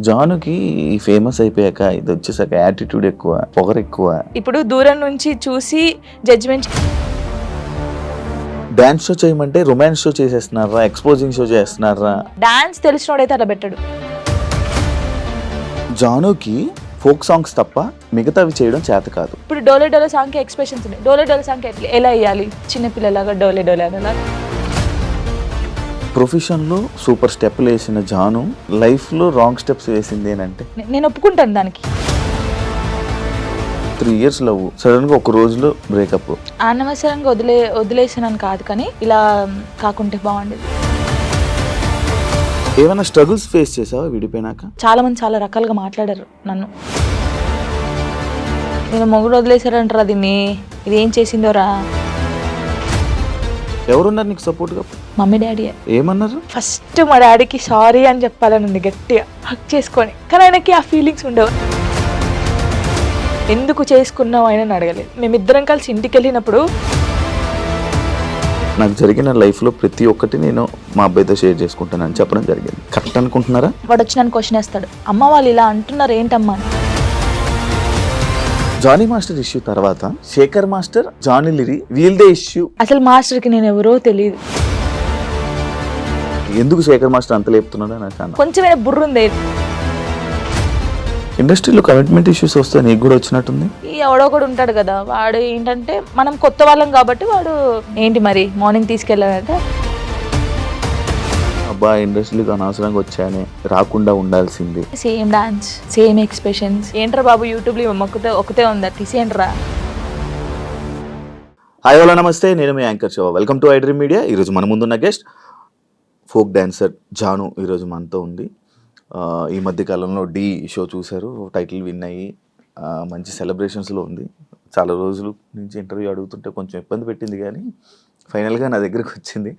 జానుకి famous అయిపోయాక ఇది వచ్చేసాక యాటిట్యూడ్ ఎక్కువ, పొగరు ఎక్కువ. ఇప్పుడు దూరం నుంచి చూసి జడ్జిమెంట్. డాన్స్ షో చేయమంటే రొమాన్స్ షో చేసేస్తున్నారా, ఎక్స్పోజింగ్ షో చేస్తున్నారా? డాన్స్ తెలిసినోడైతే అలా పెట్టాడు. జానుకి ఫోక్ సాంగ్స్ తప్ప మిగతావి చేయడం చేత కాదు. ఇప్పుడు డోలే డోలే సాంగ్కి ఎక్స్ప్రెషన్స్ ఉన్నాయి. డోలే డోలే సాంగ్కి ఎలా వేయాలి? చిన్నపిల్లలాగా డోలే డోలే అనేలా. ప్రొఫెషన్లో సూపర్ స్టెప్లు వేసిన జాను లైఫ్లో రాంగ్ స్టెప్స్ వేసింది ఏంటంటే, నేను ఒప్పుకుంటాను దానికి. 3 years లవ్, సడన్గా ఒక రోజులో బ్రేకప్. అనవసరంగా వదిలేసానని కాదు, కానీ ఇలా కాకుంటే బాగుండేది. ఏమైనా స్ట్రగుల్స్ ఫేస్ చేసావా విడిపోయినాక? చాలా మంది చాలా రకాలుగా మాట్లాడారు నన్ను. నేను మొగుడు వదిలేశారంటారా దీన్ని, ఇది ఏం చేసిందోరా. ఎవరున్నారు నీకు సపోర్ట్గా? Mummy daddy. ఏమన్నారు? ఫస్ట్ మా డాడీకి సారీ అని చెప్పాలని ఉంది గట్టిగా, హక్ చేసుకొని. కానీ ఆయనకి ఆ ఫీలింగ్స్ ఉండవు. ఎందుకు చేసుకున్నావు ఆయన అడగలేదు. మేమిద్దరం కలిసి ఇంటికి వెళ్ళినప్పుడు నాకు జరిగిన లైఫ్లో ప్రతి ఒక్కటి నేను మా అబ్బాయితో షేర్ చేసుకుంటానని చెప్పడం జరిగింది. కరెక్ట్ అనుకుంటున్నారా? వాడు వచ్చి నన్ను క్వశ్చన్ వేస్తాడు, అమ్మ వాళ్ళు ఇలా అంటున్నారు ఏంటమ్మా అని. జానీ మాస్టర్ ఇష్యూ తర్వాత శేఖర్ మాస్టర్, జానీ లిరి వీళ్ళదే ఇష్యూ. అసలు మాస్టర్కి నేను ఎవరో తెలియదు. ఎందుకు శేఖర్ మాస్టర్ అంత లేపుతున్నాడో నాకు అన్న. కొంచెమైనా బుర్ర ఉంది. ఇండస్ట్రీలో కమిట్మెంట్ ఇష్యూస్ వస్తే నీకు కూడా వచ్చినట్టుంది. ఈ ఎవడో కూడా ఉంటాడు కదా, వాడు ఏంటంటే మనం కొత్త వాళ్ళం కాబట్టి వాడు ఏంటి మరి మార్నింగ్ తీసుకెళ్ళాడంటే, అబ్బా ఇండస్ట్రీకి అనవసరంగా వచ్చానే, రాకుండా ఉండాల్సింది. Same dance, same expressions. ఏంట్రా బాబు యూట్యూబ్లో ఒకతే ఉందా, తీసేయండిరా. హాయ్ హలో నమస్తే, నేను మీ anchor Shiva. Welcome to iDream media. ఈరోజు మన ముందున్న గెస్ట్ ఫోక్ డాన్సర్ జాను ఈరోజు మనతో ఉంది. ఈ మధ్య కాలంలో డి షో చూశారు, టైటిల్ విన్ అయ్యి మంచి సెలబ్రేషన్స్లో ఉంది. చాలా రోజుల నుంచి ఇంటర్వ్యూ అడుగుతుంటే కొంచెం ఇబ్బంది పెట్టింది, కానీ ఫైనల్గా నా దగ్గరికి వచ్చింది.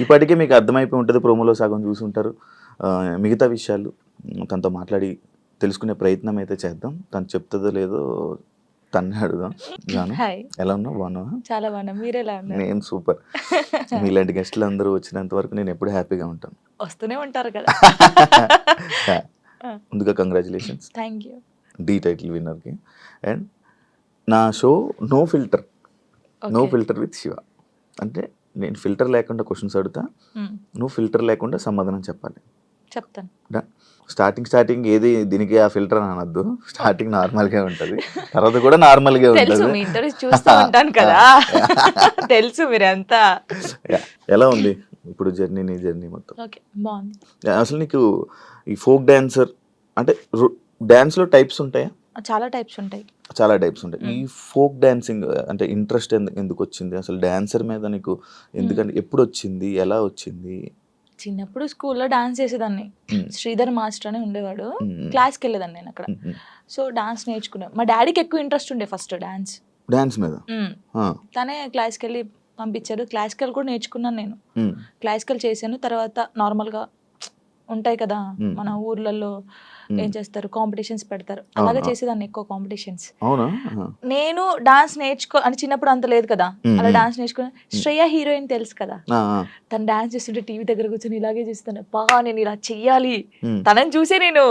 ఇప్పటికే మీకు అర్థమైపోయి ఉంటుంది, ప్రోమోలో సగం చూసుంటారు. మిగతా విషయాలు తనతో మాట్లాడి తెలుసుకునే ప్రయత్నం అయితే చేద్దాం. తను చెప్తుందో లేదో తన్నే అడుగుదాం. జాను, ఎలా ఉన్నావు? బాగున్నావా? చాలా బాగున్నా, మీరు ఎలా ఉన్నారు? నేను సూపర్. మీలాంటి గెస్టులు అందరూ వచ్చినంత వరకు నేను ఎప్పుడు హ్యాపీగా ఉంటాను. వస్తూనే ఉంటారు కదా. ముందుగా congratulations, thank you. The title విన్నర్కి. అండ్ నా show no filter, no filter with Shiva. అంటే నేను ఫిల్టర్ లేకుండా క్వశ్చన్స్ అడుగుతా, నువ్వు ఫిల్టర్ లేకుండా సమాధానం చెప్పాలి. చెప్తాను. స్టార్టింగ్ ఏది దీనికి ఆ ఫిల్టర్ అని అనొద్దు. స్టార్టింగ్ నార్మల్గా ఉంటుంది, తర్వాత కూడా నార్మల్గా ఉంటుంది. మీ ఇంటర్వ్యూ చూస్తూ ఉంటాను కదా, తెలుసు మీరంతా. ఎలా ఉంది ఇప్పుడు జర్నీ, నీ జర్నీ మొత్తం? ఓకే, బాగుంది. అసలు నీకు ఈ ఫోక్ డాన్సర్ అంటే డాన్స్లో టైప్స్ ఉంటాయా? చాలా టైప్స్ ఉంటాయి. చాలా టైప్స్ ఉంటాయి. ఈ ఫోక్ డాన్సింగ్ అంటే ఇంట్రెస్ట్ ఎందుకు వచ్చింది అసలు డాన్సర్ మీద నీకు? ఎందుకంటే ఎప్పుడు వచ్చింది, ఎలా వచ్చింది? చిన్నప్పుడు స్కూల్లో డాన్స్ చేసేదాన్ని. శ్రీధర్ మాస్టర్ అని ఉండేవాడు, క్లాస్కి వెళ్ళేదాన్ని నేను అక్కడ. సో డాన్స్ నేర్చుకున్నాను. మా డాడీకి ఎక్కువ ఇంట్రెస్ట్ ఉండే ఫస్ట్ డాన్స్ మీద. తనే క్లాస్కి వెళ్ళి పంపించాడు. క్లాసికల్ కూడా నేర్చుకున్నాను నేను. క్లాసికల్ చేశాను. తర్వాత నార్మల్గా ఉంటాయి కదా మన ఊర్లలో, ఏం చేస్తారు, కాంపిటీషన్స్ పెడతారు, అలాగే చేసేదాన్ని ఎక్కువ కాంపిటీషన్స్. నేను డాన్స్ అంటే చిన్నప్పుడు అంత లేదు కదా, అలా డాన్స్ నేర్చుకుని. శ్రేయ హీరోయిన్ తెలుసు కదా, తను డాన్స్ చేస్తుంటే టీవీ దగ్గర కూర్చొని ఇలాగే చూస్తాను, బాగా నేను ఇలా చెయ్యాలి. తనని చూసే నేను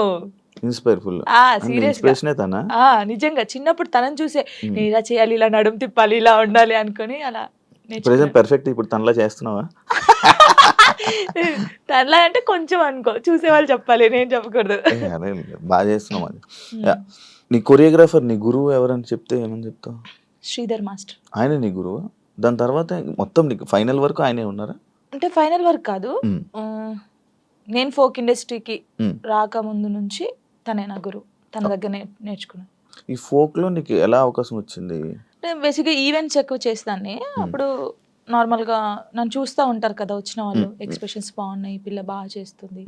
నిజంగా చిన్నప్పుడు తనని చూసే నేను ఇలా చేయాలి, ఇలా నడుము తిప్పాలి, ఇలా ఉండాలి అనుకుని అలా పర్ఫెక్ట్. ఇప్పుడు తనలా చేస్తున్నావా? తనలా అంటే కొంచెం అనుకో, చూసేవాళ్ళు చెప్పాలి, నేను చెప్పకూడదు. బాగా చేస్తున్నావు. అది నీ కొరియోగ్రాఫర్, నీ గురువు ఎవరని చెప్తే ఏమని చెప్తావు? శ్రీధర్ మాస్టర్. ఆయన నీ గురువు? దాని తర్వాత మొత్తం నీకు ఫైనల్ వరకు ఆయనే ఉన్నారా? అంటే ఫైనల్ వర్క్ కాదు, నేను ఫోక్ ఇండస్ట్రీకి రాకముందు నుంచి తనే నా గురువు. తన దగ్గర నేర్చుకున్నాను. ఈ ఫోక్లో నీకు ఎలా అవకాశం వచ్చింది? బేసిక్గా ఈవెంట్స్ ఎక్కువ చేస్తాను. అప్పుడు నార్మల్గా నన్ను చూస్తూ ఉంటారు కదా వచ్చిన వాళ్ళు, ఎక్స్ప్రెషన్స్ బాగున్నాయి, పిల్ల బాగా చేస్తుంది.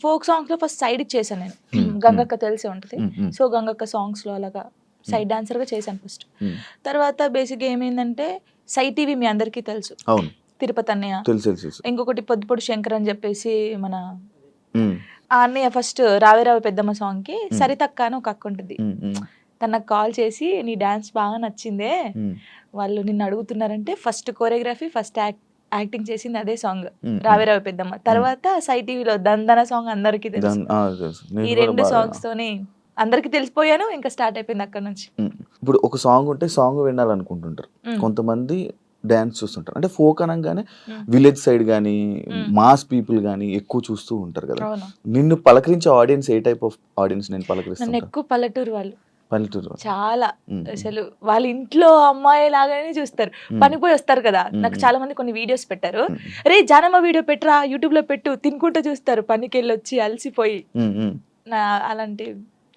ఫోక్ సాంగ్స్లో ఫస్ట్ సైడ్కి చేశాను నేను. గంగక్క తెలిసే ఉంటుంది. సో గంగక్క సాంగ్స్లో అలాగా సైడ్ డాన్సర్గా చేశాను ఫస్ట్. తర్వాత బేసిక్గా ఏమైందంటే సై టీవీ మీ అందరికీ తెలుసు, తిరుపతి అన్నయ్య. ఇంకొకటి పొద్దుపొడి శంకర్ అని చెప్పేసి మన ఆ అన్నయ్య ఫస్ట్ రావే రావే పెద్దమ్మ సాంగ్కి సరితక్క అని ఒక అక్క ఉంటుంది. తను నాకు కాల్ చేసి, నీ డాన్స్ బాగా నచ్చిందే, వాళ్ళు నిన్ను అడుగుతున్నారంటే ఫస్ట్ కోరియోగ్రఫీ, ఫస్ట్ యాక్టింగ్ చేసింది అదే సాంగ్ రావే రావే పెద్దమ్మ. తర్వాత సై టీవీలో దందన సాంగ్ అందరికీ తెలుసు. ఈ 2 సాంగ్స్ తోని అందరికి తెలిసిపోయాను. ఇంకా స్టార్ట్ అయిపోయింది అక్కడ నుంచి. ఇప్పుడు ఒక సాంగ్ ఉంటే సాంగ్ వినాలనుకుంటుంటారు, కొంతమంది డాన్స్ చూస్తుంటారు. అంటే ఫోక్ అనగానే విలేజ్ సైడ్ కానీ మాస్ పీపుల్ కానీ ఎక్కువ చూస్తూ ఉంటారు కదా. నిన్ను పలకరించే ఆడియన్స్ ఏ టైప్ ఆఫ్ ఆడియన్స్ నేను నన్ను పలకరిస్తాను? ఎక్కువ పల్లెటూరు వాళ్ళు, పల్లెటూరు. చాలా అసలు వాళ్ళ ఇంట్లో అమ్మాయి లాగానే చూస్తారు. పనిపోయి వస్తారు కదా, నాకు చాలా మంది కొన్ని వీడియోస్ పెట్టారు. రే జానమ్మ వీడియో పెట్టరా, యూట్యూబ్ లో పెట్టు, తినుకుంటూ చూస్తారు పనికి వెళ్ళి వచ్చి అలసిపోయి. అలాంటి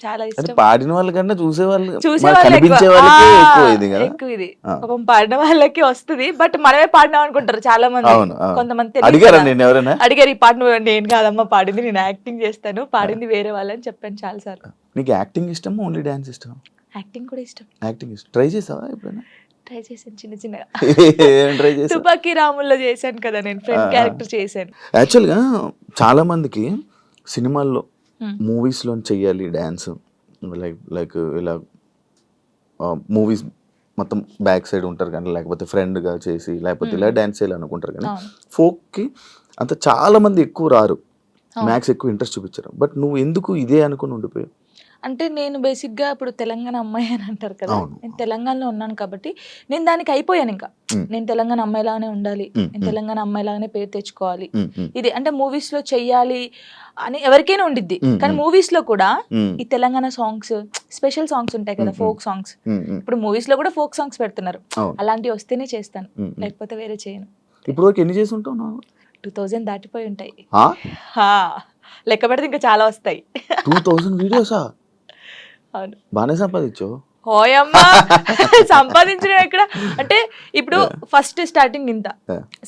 చాలా అంటే ఇష్టం. పాడిన వాళ్ళకన్నా చూసే వాళ్ళు చూసేవాళ్ళు కనిపించే వాళ్ళకి ఎక్కువ ఇది కదా. ఎక్కువ ఇది పాపం పాడిన వాళ్ళకి వస్తుంది, బట్ మనమే పాడినాం అనుకుంటారు చాలా మంది. అవును, అవును. కొంతమంది తెలియదు అడిగారా కదా. నేను ఎవరైనా? అడిగారు, ఈ పాట నువ్వు, నేను కాదమ్మా పాడింది, నేను యాక్టింగ్ చేస్తాను, పాడింది వేరే వాళ్ళని చెప్పాను చాలా సార్లు. నీకు యాక్టింగ్ ఇష్టమా, ఓన్లీ డాన్స్ ఇష్టమా? యాక్టింగ్ కూడా ఇష్టం. యాక్టింగ్ ఇష్టం. ట్రై చేసావా ఎప్పుడైనా? ట్రై చేశాను చిన్న చిన్నగా. ఏం ట్రై చేసావు? తుపాకీ రాముల్లో చేశాను కదా నేను, ఫ్రెండ్ క్యారెక్టర్ చేశాను. యాక్చువల్గా చాలా మందికి సినిమాల్లో మూవీస్లో చెయ్యాలి డ్యాన్స్, లైక్ ఇలా మూవీస్ మొత్తం బ్యాక్ సైడ్ ఉంటారు కానీ, లేకపోతే ఫ్రెండ్గా చేసి, లేకపోతే ఇలా డ్యాన్స్ చేయాలి అనుకుంటారు కానీ, ఫోక్కి అంత చాలా మంది ఎక్కువ రారు, మ్యాక్స్ ఎక్కువ ఇంట్రెస్ట్ చూపించారు. బట్ నువ్వు ఎందుకు ఇదే అనుకుని ఉండిపోయావు? అంటే నేను బేసిక్గా ఇప్పుడు తెలంగాణ అమ్మాయి అని అంటారు కదా, నేను తెలంగాణలో ఉన్నాను కాబట్టి నేను దానికి అయిపోయాను. ఇంకా నేను తెలంగాణ అమ్మాయిలాగానే ఉండాలి, నేను తెలంగాణ అమ్మాయిలాగానే పేరు తెచ్చుకోవాలి, ఇది అంటే మూవీస్ లో చెయ్యాలి అని ఎవరికైనా ఉండిద్ది. కానీ మూవీస్ లో కూడా ఈ తెలంగాణ సాంగ్స్, స్పెషల్ సాంగ్స్ ఉంటాయి కదా, ఫోక్ సాంగ్స్. ఇప్పుడు మూవీస్ లో కూడా ఫోక్ సాంగ్స్ పెడుతున్నారు, అలాంటివి వస్తేనే చేస్తాను, లేకపోతే వేరే చేయను. ఇప్పుడు వరకు ఎన్ని చేసి ఉంటావు? 2000 దాటిపోయి ఉంటాయి. లెక్క పెడితే ఇంకా చాలా వస్తాయి. 2000 వీడియోసా? అవును. బాగానే సంపాదించావు. హోయమ్మా, సంపాదించడం ఎక్కడ అంటే, ఇప్పుడు ఫస్ట్ స్టార్టింగ్ ఇంత,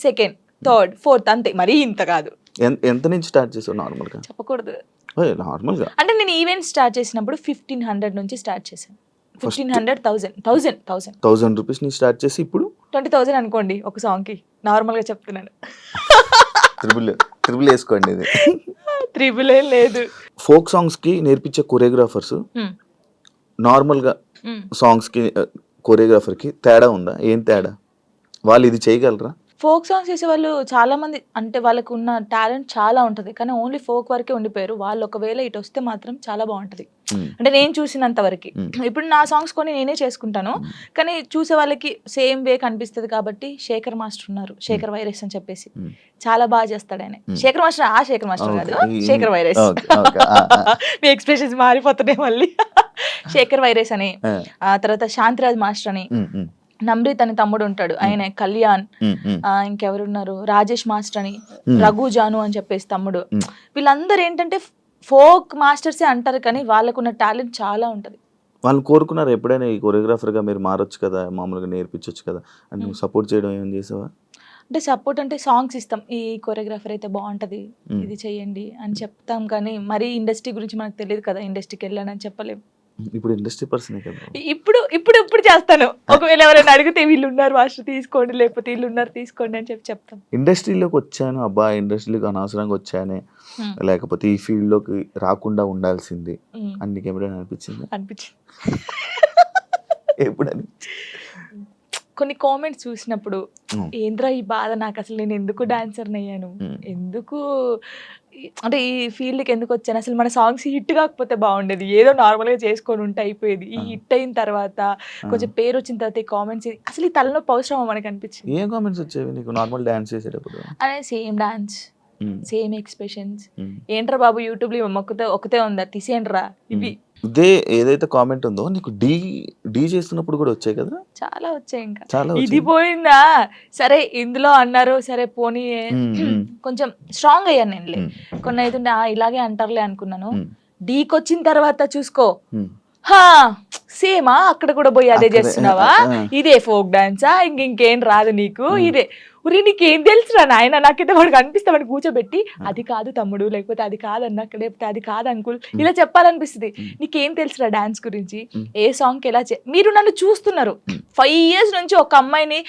సెకండ్, థర్డ్, ఫోర్త్, అంతే, మరీ ఇంత కాదు. ఎంత నుంచి స్టార్ట్ చేసావు నార్మల్గా? చెప్పకూడదు. నార్మల్గా అంటే నేను ఈవెంట్ స్టార్ట్ చేసినప్పుడు 1500 నుంచి స్టార్ట్ చేశాను. 1500, 1000 రూపీస్ నుంచి స్టార్ట్ చేసి ఇప్పుడు 20,000 అనుకోండి ఒక సాంగ్ కి. నార్మల్ గా చెప్తున్నాను. త్రిబుల్ వేసుకోండి. ఇది త్రిబుల్ ఏం లేదు. ఫోక్ సాంగ్స్ కి నేర్పించే కొరియోగ్రాఫర్స్ నార్మల్గా సాంగ్స్ కి కొరియోగ్రాఫర్ కి తేడా ఉందా? ఏం తేడా? వాళ్ళు ఇది చేయగలరా? ఫోక్ సాంగ్స్ చేసే వాళ్ళు చాలా మంది, అంటే వాళ్ళకు ఉన్న టాలెంట్ చాలా ఉంటుంది, కానీ ఓన్లీ ఫోక్ వరకే ఉండిపోయారు. వాళ్ళు ఒకవేళ ఇటు వస్తే మాత్రం చాలా బాగుంటది, అంటే నేను చూసినంత వరకు. ఇప్పుడు నా సాంగ్స్ కొని నేనే చేసుకుంటాను, కానీ చూసే వాళ్ళకి సేమ్ వే కనిపిస్తుంది. కాబట్టి శేఖర్ మాస్టర్ ఉన్నారు, శేఖర్ వైరస్ అని చెప్పేసి, చాలా బాగా చేస్తాడు ఆయన. శేఖర్ మాస్టర్, ఆ శేఖర్ మాస్టర్ కాదు, శేఖర్ వైరస్. మీ ఎక్స్ప్రెషన్స్ మారిపోతున్నాయి మళ్ళీ. శేఖర్ వైరస్ అని, ఆ తర్వాత శాంతిరాజ్ మాస్టర్ అని, నమ్రీత్ అని తమ్ముడు ఉంటాడు, ఆయన కళ్యాణ్, ఇంకెవరున్నారు, రాజేష్ మాస్టర్ అని, రఘు జాను అని చెప్పేసి తమ్ముడు. వీళ్ళందరూ ఏంటంటే ఫోక్ మాస్టర్సే అంటారు, కానీ వాళ్ళకున్న టాలెంట్ చాలా ఉంటది. వాళ్ళు కోరుకున్నారు ఎప్పుడైనా ఈ కొరియోగ్రాఫర్ గా మీరు మారొచ్చు కదా, మామూలుగా నేర్పించవచ్చు కదా అని నువ్వు సపోర్ట్ చేయడం ఏం చేసావా? అంటే సపోర్ట్ అంటే సాంగ్స్ ఇస్తాం, ఈ కొరియోగ్రాఫర్ అయితే బాగుంటది, ఇది చెయ్యండి అని చెప్తాం, కానీ మరీ ఇండస్ట్రీ గురించి మనకు తెలియదు కదా, ఇండస్ట్రీకి వెళ్ళానని చెప్పలేము. ఇప్పుడు ఇండస్ట్రీ పర్సన్ కదా. ఇప్పుడు చేస్తాను. ఒకవేళ ఎవరైనా అడిగితే వీళ్ళు ఉన్నారు మాస్టర్ తీసుకోండి, లేకపోతే వీళ్ళు ఉన్నారు తీసుకోండి అని చెప్తాం. ఇండస్ట్రీలోకి వచ్చాను, అబ్బా ఇండస్ట్రీలోకి అనవసరంగా వచ్చానే, లేకపోతే ఈ ఫీల్డ్ లోకి రాకుండా ఉండాల్సింది అని నీకు ఎప్పుడైనా అనిపించింది? ఎప్పుడు కొన్ని కామెంట్స్ చూసినప్పుడు ఏంద్రా ఈ బాధ, నాకు అసలు నేను ఎందుకు డాన్సర్ని అయ్యాను, ఎందుకు అంటే ఈ ఫీల్డ్కి ఎందుకు వచ్చాను, అసలు మన సాంగ్స్ హిట్ కాకపోతే బాగుండేది, ఏదో నార్మల్గా చేసుకొని ఉంటే అయిపోయేది. ఈ హిట్ అయిన తర్వాత, కొంచెం పేరు వచ్చిన తర్వాత ఈ కామెంట్స్, అసలు ఈ తలనొప్పి అవసరమా మనకు అనిపించింది. ఏం కామెంట్స్ వచ్చేవి నీకు నార్మల్ డాన్స్ చేసేటప్పుడు? అదే సేమ్ డాన్స్, సేమ్ ఎక్స్ప్రెషన్స్, ఏంట్రా బాబు యూట్యూబ్ లో ఒకతే ఉందా, తీసేయండిరా ఇవి. ఇదే ఏదైతే కామెంట్ ఉందో నీకు డీ చేస్తున్నప్పుడు కూడా వచ్చాయి కదా? చాలా వచ్చాయి. ఇంకా ఇది పోయిందా, సరే ఇందులో అన్నారు, సరే పోనీ కొంచెం స్ట్రాంగ్ అయ్యాను నేను. కొన్ని అయితే ఇలాగే అంటారులే అనుకున్నాను. డీకి వచ్చిన తర్వాత చూసుకో, సేమా అక్కడ కూడా పోయి అదే చేస్తున్నావా, ఇదే ఫోక్ డాన్సా, ఇంకేం రాదు నీకు, ఇదే ఉరి నీకేం తెలుసురా నాయన, నాకైతే వాడికి అనిపిస్తామని కూర్చోబెట్టి, అది కాదు తమ్ముడు, లేకపోతే అది కాదన్నా, లేకపోతే అది కాదు అంకుల్, ఇలా చెప్పాలనిపిస్తుంది. నీకేం తెలుసురా డాన్స్ గురించి, ఏ సాంగ్కి ఎలా మీరు నన్ను చూస్తున్నారు 5 years నుంచి, ఒక అమ్మాయిని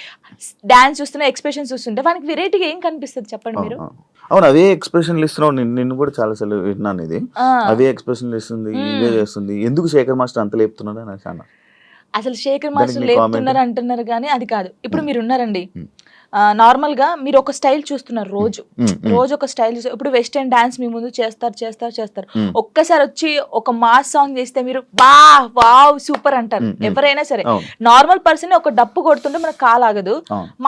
డాన్స్ చూస్తున్నా, ఎక్స్ప్రెషన్స్ చూస్తుంటే వానికి వెరైటీగా ఏం కనిపిస్తుంది చెప్పండి మీరు? అవును, అవే ఎక్స్ప్రెషన్లు ఇస్తున్నావు. నిన్ను కూడా చాలా సార్లు విన్నాను, ఇది అవే ఎక్స్ప్రెషన్లు ఇస్తుంది, ఇవే చేస్తుంది, ఎందుకు శేఖర్ మాస్టర్ అంత లేపుతున్నాడు అని అన్నా. అసలు శేఖర్ మాస్టర్ లేపుతున్నారు అంటున్నారు, కానీ అది కాదు. ఇప్పుడు మీరు ఉన్నారండి, నార్మల్ గా మీరు ఒక స్టైల్ చూస్తున్నారు రోజు ఒక స్టైల్ చూస్తారు. ఇప్పుడు వెస్టర్న్ డాన్స్ మీ ముందు చేస్తారు. ఒక్కసారి వచ్చి ఒక మాస్ సాంగ్ చేస్తే మీరు వావ్ సూపర్ అంటారు ఎవరైనా సరే. నార్మల్ పర్సన్ ఒక డప్పు కొడుతుంటే మనకు కాలాగదు.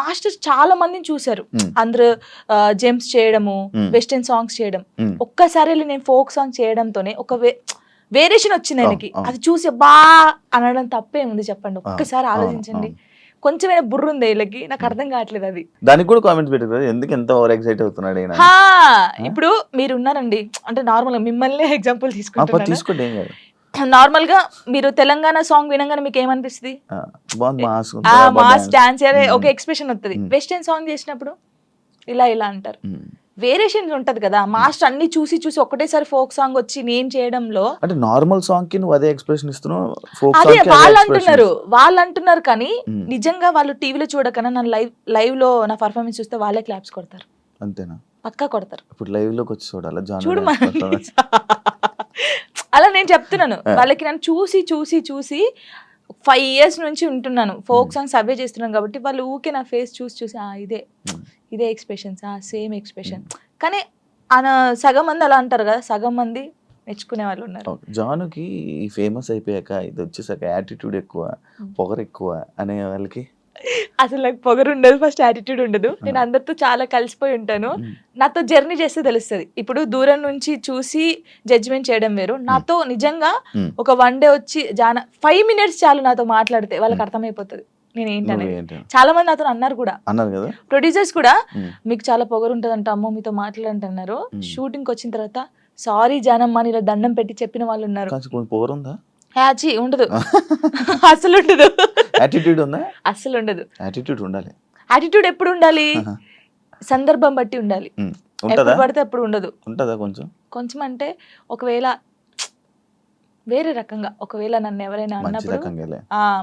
మాస్టర్స్ చాలా మందిని చూసారు, అందరూ జెంప్స్ చేయడము, వెస్టర్న్ సాంగ్స్ చేయడం. ఒక్కసారి నేను ఫోక్ సాంగ్ చేయడంతోనే ఒక వేరియేషన్ వచ్చింది ఆయనకి. అది చూసి అనడం తప్పే ఉంది చెప్పండి, ఒక్కసారి ఆలోచించండి. కొంచెమైనా బుర్ర ఉంది వీళ్ళకి, నాకు అర్థం కావట్లేదు అది. దానికి కూడా కామెంట్స్ పెట్టారు, ఎందుకు ఎంత ఓవర్ ఎక్సైట్ అవుతున్నాడు ఈయన. ఇప్పుడు మీరు ఉన్నారండి, అంటే నార్మల్ గా మిమ్మల్ని ఎగ్జాంపుల్ తీసుకోండి. నార్మల్ గా మీరు తెలంగాణ సాంగ్ వినగానే మీకు ఏమనిపిస్తుంది? మాస్ డాన్స్ ఒక ఎక్స్ప్రెషన్ వస్తుంది. వెస్టర్న్ సాంగ్ చేసినప్పుడు ఇలా అంటారు. వేరియేషన్ ఉంటది కదా. మాస్టర్ అన్ని చూసి ఒకటేసారి ఫోక్ సాంగ్ వచ్చి నేను చేయడంలో, అంటే నార్మల్ సాంగ్ కి నువ్వు అదే ఎక్స్ప్రెషన్ ఇస్తున్నావు, అదే వాళ్ళు అంటున్నారు కానీ నిజంగా వాళ్ళు టీవీలో చూడకన్నా నా లైవ్ లో నా పర్ఫార్మెన్స్ చూస్తే వాళ్ళే క్లాప్స్ కొడతారు. అంతేనా? పక్కా కొడతారు. ఇప్పుడు లైవ్ లోకి వచ్చి చూడు అలా నేను చెప్తున్నాను వాళ్ళకి. నన్ను చూసి 5 years నుంచి ఉంటున్నాను, ఫోక్ సాంగ్స్ అవే చేస్తున్నాను కాబట్టి వాళ్ళు ఊకే నా ఫేస్ చూసి ఇదే ఎక్స్ప్రెషన్స్, సేమ్ ఎక్స్ప్రెషన్. కానీ సగం మంది అలా అంటారు కదా, సగం మంది మెచ్చుకునే వాళ్ళు ఉన్నారు. జానుకి ఫేమస్ అయిపోయాక ఇది వచ్చేసాక యాటిట్యూడ్ ఎక్కువ, పొగరు ఎక్కువ అనే వాళ్ళకి అసలు నాకు పొగరు ఉండదు, ఫస్ట్ యాటిట్యూడ్ ఉండదు. నేను అందరితో చాలా కలిసిపోయి ఉంటాను. నాతో జర్నీ చేస్తే తెలుస్తుంది. ఇప్పుడు దూరం నుంచి చూసి జడ్జిమెంట్ చేయడం వేరు. నాతో నిజంగా ఒక 1 day వచ్చి 5 minutes చాలు నాతో మాట్లాడితే వాళ్ళకి అర్థమైపోతుంది నేను ఏంటనేది. చాలా మంది నాతో అన్నారు కూడా, ప్రొడ్యూసర్స్ కూడా, మీకు చాలా పొగరు ఉంటదంట అమ్మో మీతో మాట్లాడంటున్నారు. షూటింగ్ వచ్చిన తర్వాత సారీ జానమ్మ ఇలా దండం పెట్టి చెప్పిన వాళ్ళు ఉన్నారు. ఉండదు, అసలు ఉండదు. యాటిట్యూడ్ ఉందా? అసలు ఉండదు. యాటిట్యూడ్ ఉండాలి. యాటిట్యూడ్ ఎప్పుడు ఉండాలి? సందర్భం బట్టి ఉండాలి. ఎప్పుడు పడితే అప్పుడు ఉండదు. ఉంటదా? కొంచెం అంటే ఒకవేళ వేరే రకంగా, ఒకవేళ నన్ను ఎవరైనా అన్నప్పుడు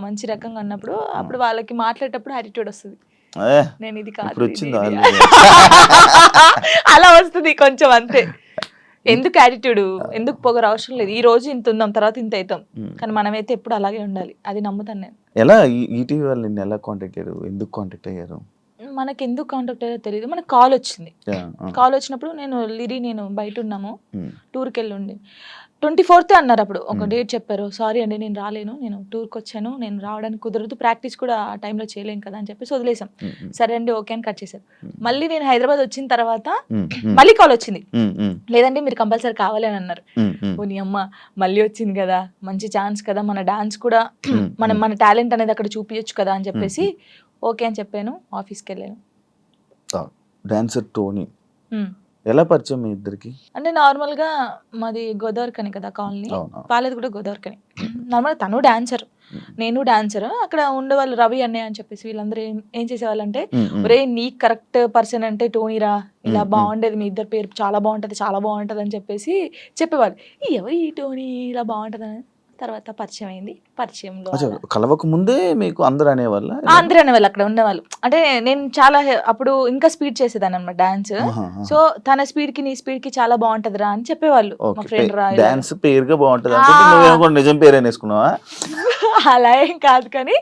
మంచి రకంగా అన్నప్పుడు అప్పుడు వాళ్ళకి మాట్లాడేటప్పుడు యాటిట్యూడ్ వస్తుంది. నేను ఇది కాదు అలా వస్తుంది కొంచెం, అంతే. ఎందుకు యాటిట్యూడ్, ఎందుకు పొగరు అవసరం లేదు. ఈ రోజు ఇంత ఉందాం, తర్వాత ఇంత అవుతాం, కానీ మనమైతే ఎప్పుడు అలాగే ఉండాలి. అది నమ్ముతాను నేను. ఎలా ఈటీవీ వాళ్ళు నిన్ను ఎలా కాంటాక్ట్ అయ్యారు, ఎందుకు కాంటాక్ట్ అయ్యారు? మనకి ఎందుకు కాంటాక్ట్ అయ్యారో తెలియదు. మనకు కాల్ వచ్చింది. కాల్ వచ్చినప్పుడు నేను బయట ఉన్నాము, టూర్కి వెళ్ళి ఉండి 24th అన్నారు. అప్పుడు ఒక డేట్ చెప్పారు. సారీ అండి నేను రాలేను, నేను టూర్కి వచ్చాను, నేను రావడానికి కుదరదు, ప్రాక్టీస్ కూడా ఆ టైంలో చేయలేం కదా అని చెప్పేసి వదిలేసాం. సరే అండి ఓకే అని కట్ చేశారు. మళ్ళీ నేను హైదరాబాద్ వచ్చిన తర్వాత మళ్ళీ కాల్ వచ్చింది. లేదండి మీరు కంపల్సరీ కావాలి అని అన్నారు. ఓ నీ అమ్మ, మళ్ళీ వచ్చింది కదా, మంచి ఛాన్స్ కదా, మన డాన్స్ కూడా మన టాలెంట్ అనేది అక్కడ చూపించచ్చు కదా అని చెప్పేసి ఓకే అని చెప్పాను. ఆఫీస్కి వెళ్ళాను. డాన్సర్ టోనీ ఎలా పరిచయం మీ ఇద్దరికి? అంటే నార్మల్ గా మాది గోదావరికని కదా కాలనీ, వాళ్ళది కూడా గోదావరికని. నార్మల్ తను డాన్సర్, నేను డాన్సర్. అక్కడ ఉండేవాళ్ళు రవి అన్నయ్య అని చెప్పేసి వీళ్ళందరూ ఏం చేసేవాళ్ళు అంటే, ఒరే నీ కరెక్ట్ పర్సన్ అంటే టోనీరా, ఇలా బాగుండేది, మీ ఇద్దరు పేరు చాలా బాగుంటది అని చెప్పేసి చెప్పేవాళ్ళు. ఎవరు ఈ టోనీ ఇలా బాగుంటది అని. తర్వాత పరిచయం అయింది. పరిచయంలో కలవక ముందే మీకు అందరూ అనేవాళ్ళు అక్కడ ఉండేవాళ్ళు. అంటే నేను చాలా అప్పుడు ఇంకా స్పీడ్ చేసేదాన్ని అనమాట డాన్స్. సో తన స్పీడ్ కి నీ స్పీడ్ కి చాలా బాగుంటదిరా అని చెప్పేవాళ్ళు. మా ఫ్రెండ్ రా డాన్స్ పేరుగా బాగుంటది, నిజం పేరు అనేసుకున్నావా? అలా ఏం కాదు కానీ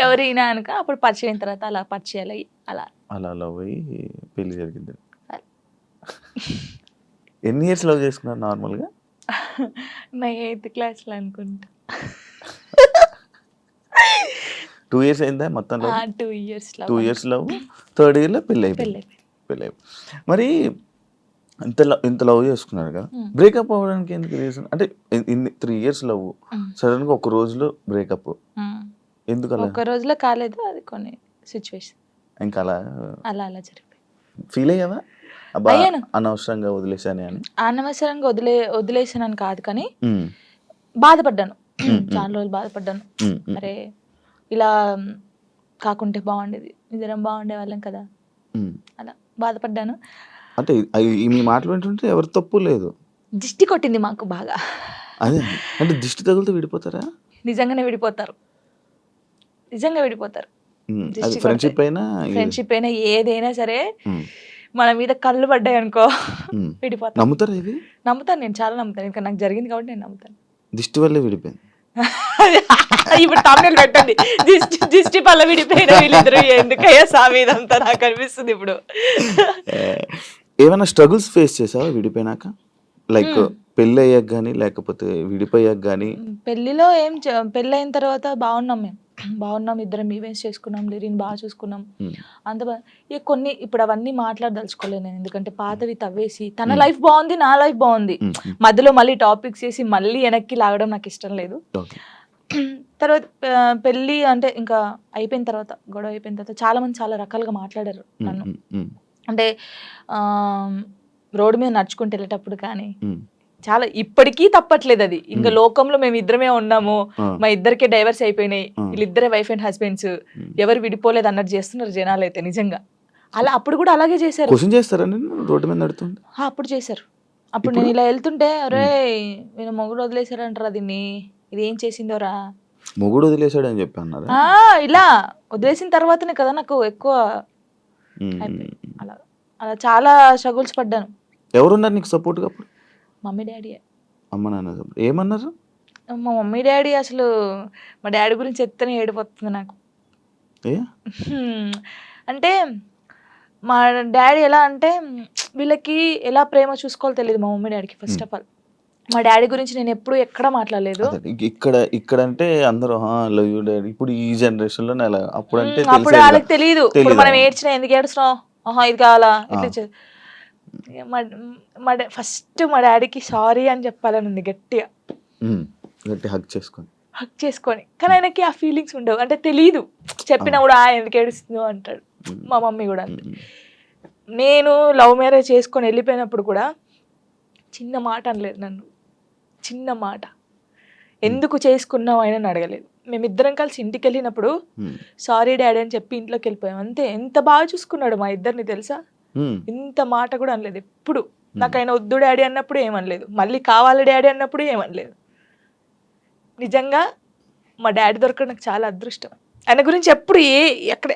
ఎవరైనా అనుక అప్పుడు పరిచయం అయిన తర్వాత అలా పరిచయాలు అయ్యి అలా లవ్ అయ్యి పెళ్లి జరిగింది. ఎన్ని ఇయర్స్ లవ్ చేసుకున్నారు నార్మల్ గా? నా 8th class లో అనుకుంటా. 2 years అయిందా మొత్తం? 2 years 2 years love, 3rd year లో పెళ్ళి అయిపోయింది. మరి ఇంత లవ్ చేసుకున్నారు కదా, బ్రేకప్ అవ్వడానికి ఎందుకు రీజన్? అంటే 3 years లవ్, సడన్ గా ఒక రోజులో బ్రేకప్ ఎందుకు? అలా ఒక రోజులో కాలేదు, అది కొన్ని సిచ్యువేషన్ ఇంకా అలా జరిగిపోయింది. ఫీల్ అయ్యావా అనవసరంగా వదిలేసాను అని? అనవసరంగా వదిలేసానని కాదు కానీ బాధపడ్డాను. చాలా రోజులు బాధపడ్డాను. అరే ఇలా కాకుంటే బాగుండేది, ఇద్దరం బాగుండే వాళ్ళం కదా, అలా బాధపడ్డాను. అంటే మీ మాటలు వింటుంటే ఎవరి తప్పు లేదు. దిష్టి కొట్టింది మాకు బాగా. అదే అంటే దిష్టి తగులుతూ విడిపోతారా? నిజంగా విడిపోతారు. ఫ్రెండ్షిప్ అయినా ఏదైనా సరే మన మీద కళ్ళు పడ్డాయి అనుకో విడిపోతాను. నమ్ముతారా ఇది? నమ్ముతాను, నేను చాలా నమ్ముతాను. ఇంకా నాకు జరిగింది కాబట్టి నేను నమ్ముతాను. దిష్టి వల్లే విడిపోయింది. ఇప్పుడు తమిళ పెట్టండి, దిష్టి పల్ల విడిపోయిన వీళ్ళిద్దరు ఎందుకయ్యా సామి ఇదంతా నాకు అనిపిస్తుంది ఇప్పుడు. ఏమైనా స్ట్రగుల్స్ ఫేస్ చేసావా విడిపోయినాక? లైక్ పెళ్ళి అయ్యాక కానీ లేకపోతే విడిపోయాక కానీ? పెళ్లిలో పెళ్ళి అయిన తర్వాత బాగున్నాం, మేము బాగున్నాం, ఇద్దరం ఈవెంట్స్ చేసుకున్నాం, లిరిని బాగా చూసుకున్నాం, అంత ఇక కొన్ని ఇప్పుడు అవన్నీ మాట్లాడదలుచుకోలేదు నేను, ఎందుకంటే పాతవి తవ్వేసి తన లైఫ్ బాగుంది, నా లైఫ్ బాగుంది, మధ్యలో మళ్ళీ టాపిక్స్ చేసి మళ్ళీ వెనక్కి లాగడం నాకు ఇష్టం లేదు. తర్వాత పెళ్ళి అంటే ఇంకా అయిపోయిన తర్వాత, గొడవ అయిపోయిన తర్వాత చాలా మంది చాలా రకాలుగా మాట్లాడారు నన్ను. అంటే రోడ్డు మీద నడుచుకుంటూ వెళ్ళేటప్పుడు కానీ చాలా, ఇప్పటికీ తప్పట్లేదు అది. ఇంకా లోకంలో మేము ఇద్దరమే ఉన్నాము, మా ఇద్దరికే డైవర్స్ అయిపోయినాయి, వీళ్ళిద్దరే వైఫ్ అండ్ హస్బెండ్స్, ఎవరు విడిపోలేదు అన్నట్టు చేస్తున్నారు జనాలు అయితే. నిజంగా అలా అప్పుడు కూడా అలాగే చేశారు. రోడ్డు మీద నడుతుంది అప్పుడు చేశారు. అప్పుడు నేను ఇలా వెళ్తుంటే, అరే నేను మొగుడు వదిలేశారంటారా దీన్ని, ఇది ఏం చేసిందోరా, మొగుడు వదిలేశాడు అని చెప్పి అన్నారు. ఇలా వదిలేసిన తర్వాతనే కదా నాకు ఎక్కువ అలా అలా చాలా స్ట్రగుల్స్ పడ్డాను. ఎవరున్నారు నీకు సపోర్ట్గా అప్పుడు? Mummy daddy. అమ్మ నాన్న ఏమన్నారు? మా మమ్మీ డాడీ అసలు, మా డాడీ గురించి ఎత్తనే ఏడిపోతుంది నాకు. అంటే మా డాడీ ఎలా అంటే, వీళ్ళకి ఎలా ప్రేమ చూసుకోవాలో తెలియదు మా మమ్మీ డాడీకి. ఫస్ట్ ఆఫ్ ఆల్ మా డాడీ గురించి నేను ఎప్పుడు ఎక్కడ మాట్లాడలేదు. ఇక్కడ అంటే అందరూ లవ్ యూ డాడీ, ఇప్పుడు ఈ జనరేషన్ లో అప్పుడు అంటే అప్పుడు వాళ్ళకి తెలియదు. ఇప్పుడు మనం ఏడ్చినా ఎందుకు ఏడుస్తున్నాం, ఇది కావాలా, ఇట్లా. ఫస్ట్ మా డాడీకి సారీ అని చెప్పాలని ఉంది గట్టిగా, హక్ చేసుకొని. కానీ ఆయనకి ఆ ఫీలింగ్స్ ఉండవు, అంటే తెలీదు. చెప్పినా కూడా ఎందుకు ఏడుస్తుందో అంటాడు. మా మమ్మీ కూడా అంతే. నేను లవ్ మ్యారేజ్ చేసుకొని వెళ్ళిపోయినప్పుడు కూడా చిన్న మాట అనలేదు నన్ను, చిన్న మాట. ఎందుకు చేసుకున్నావు ఆయన అడగలేదు. మేమిద్దరం కలిసి ఇంటికి వెళ్ళినప్పుడు సారీ డాడీ అని చెప్పి ఇంట్లోకి వెళ్ళిపోయాం అంతే. ఎంత బాగా చూసుకున్నాడు మా ఇద్దరిని తెలుసా, ఇంత మాట కూడా అనలేదు ఎప్పుడు. నాకు ఆయన వద్దు డాడీ అన్నప్పుడు ఏమనలేదు, మళ్ళీ కావాలి డాడీ అన్నప్పుడు ఏమనలేదు. నిజంగా మా డాడీ దొరకడం నాకు చాలా అదృష్టం. ఆయన గురించి ఎప్పుడు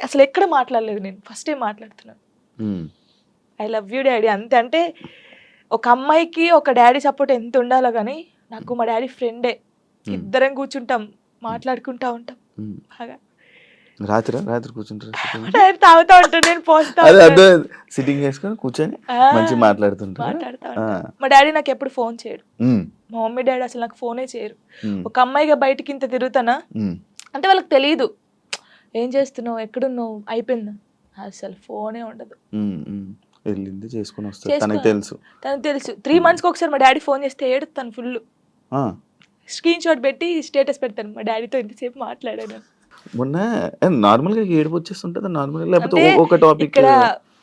అసలు ఎక్కడ మాట్లాడలేదు నేను, ఫస్ట్ టైం మాట్లాడుతున్నాను. ఐ లవ్ యూ డాడీ అంతే. అంటే ఒక అమ్మాయికి ఒక డాడీ సపోర్ట్ ఎంత ఉండాలో కానీ, నాకు మా డాడీ ఫ్రెండే. ఇద్దరం కూర్చుంటాం, మాట్లాడుకుంటా ఉంటాం బాగా. రాత్రి కూర్చుంటారు, తాగుతా ఉంటాను, నేను పోస్తా సిట్టింగ్ చేసుకొని కూర్చొని మంచి మాట్లాడుతా. మా డాడీ నాకు ఎప్పుడు ఫోన్ చేయడు, మా మమ్మీ డాడీ అసలు నాకు ఫోనే చేయరు. ఒక అమ్మాయిగా బయటికి ఇంత తిరుగుతానా అంటే వాళ్ళకి తెలియదు, ఏం చేస్తున్నావు, ఎక్కడున్నావు, అయిపోయిందా, అసలు ఫోనే ఉండదు. వెళ్ళింది చేసుకుని వస్తాను, తనకు తెలుసు. 3 months ఒకసారి మా డాడీ ఫోన్ చేస్తే ఏడుతాను ఫుల్, స్క్రీన్ షాట్ పెట్టి స్టేటస్ పెడతాను, మా డాడీతో ఇంతసేపు మాట్లాడాను. మొన్న నార్మల్ గా ఏడుపు వచ్చేస్తుంటది నార్మల్ గా, లేకపోతే ఒక టాపిక్ ఇక్కడ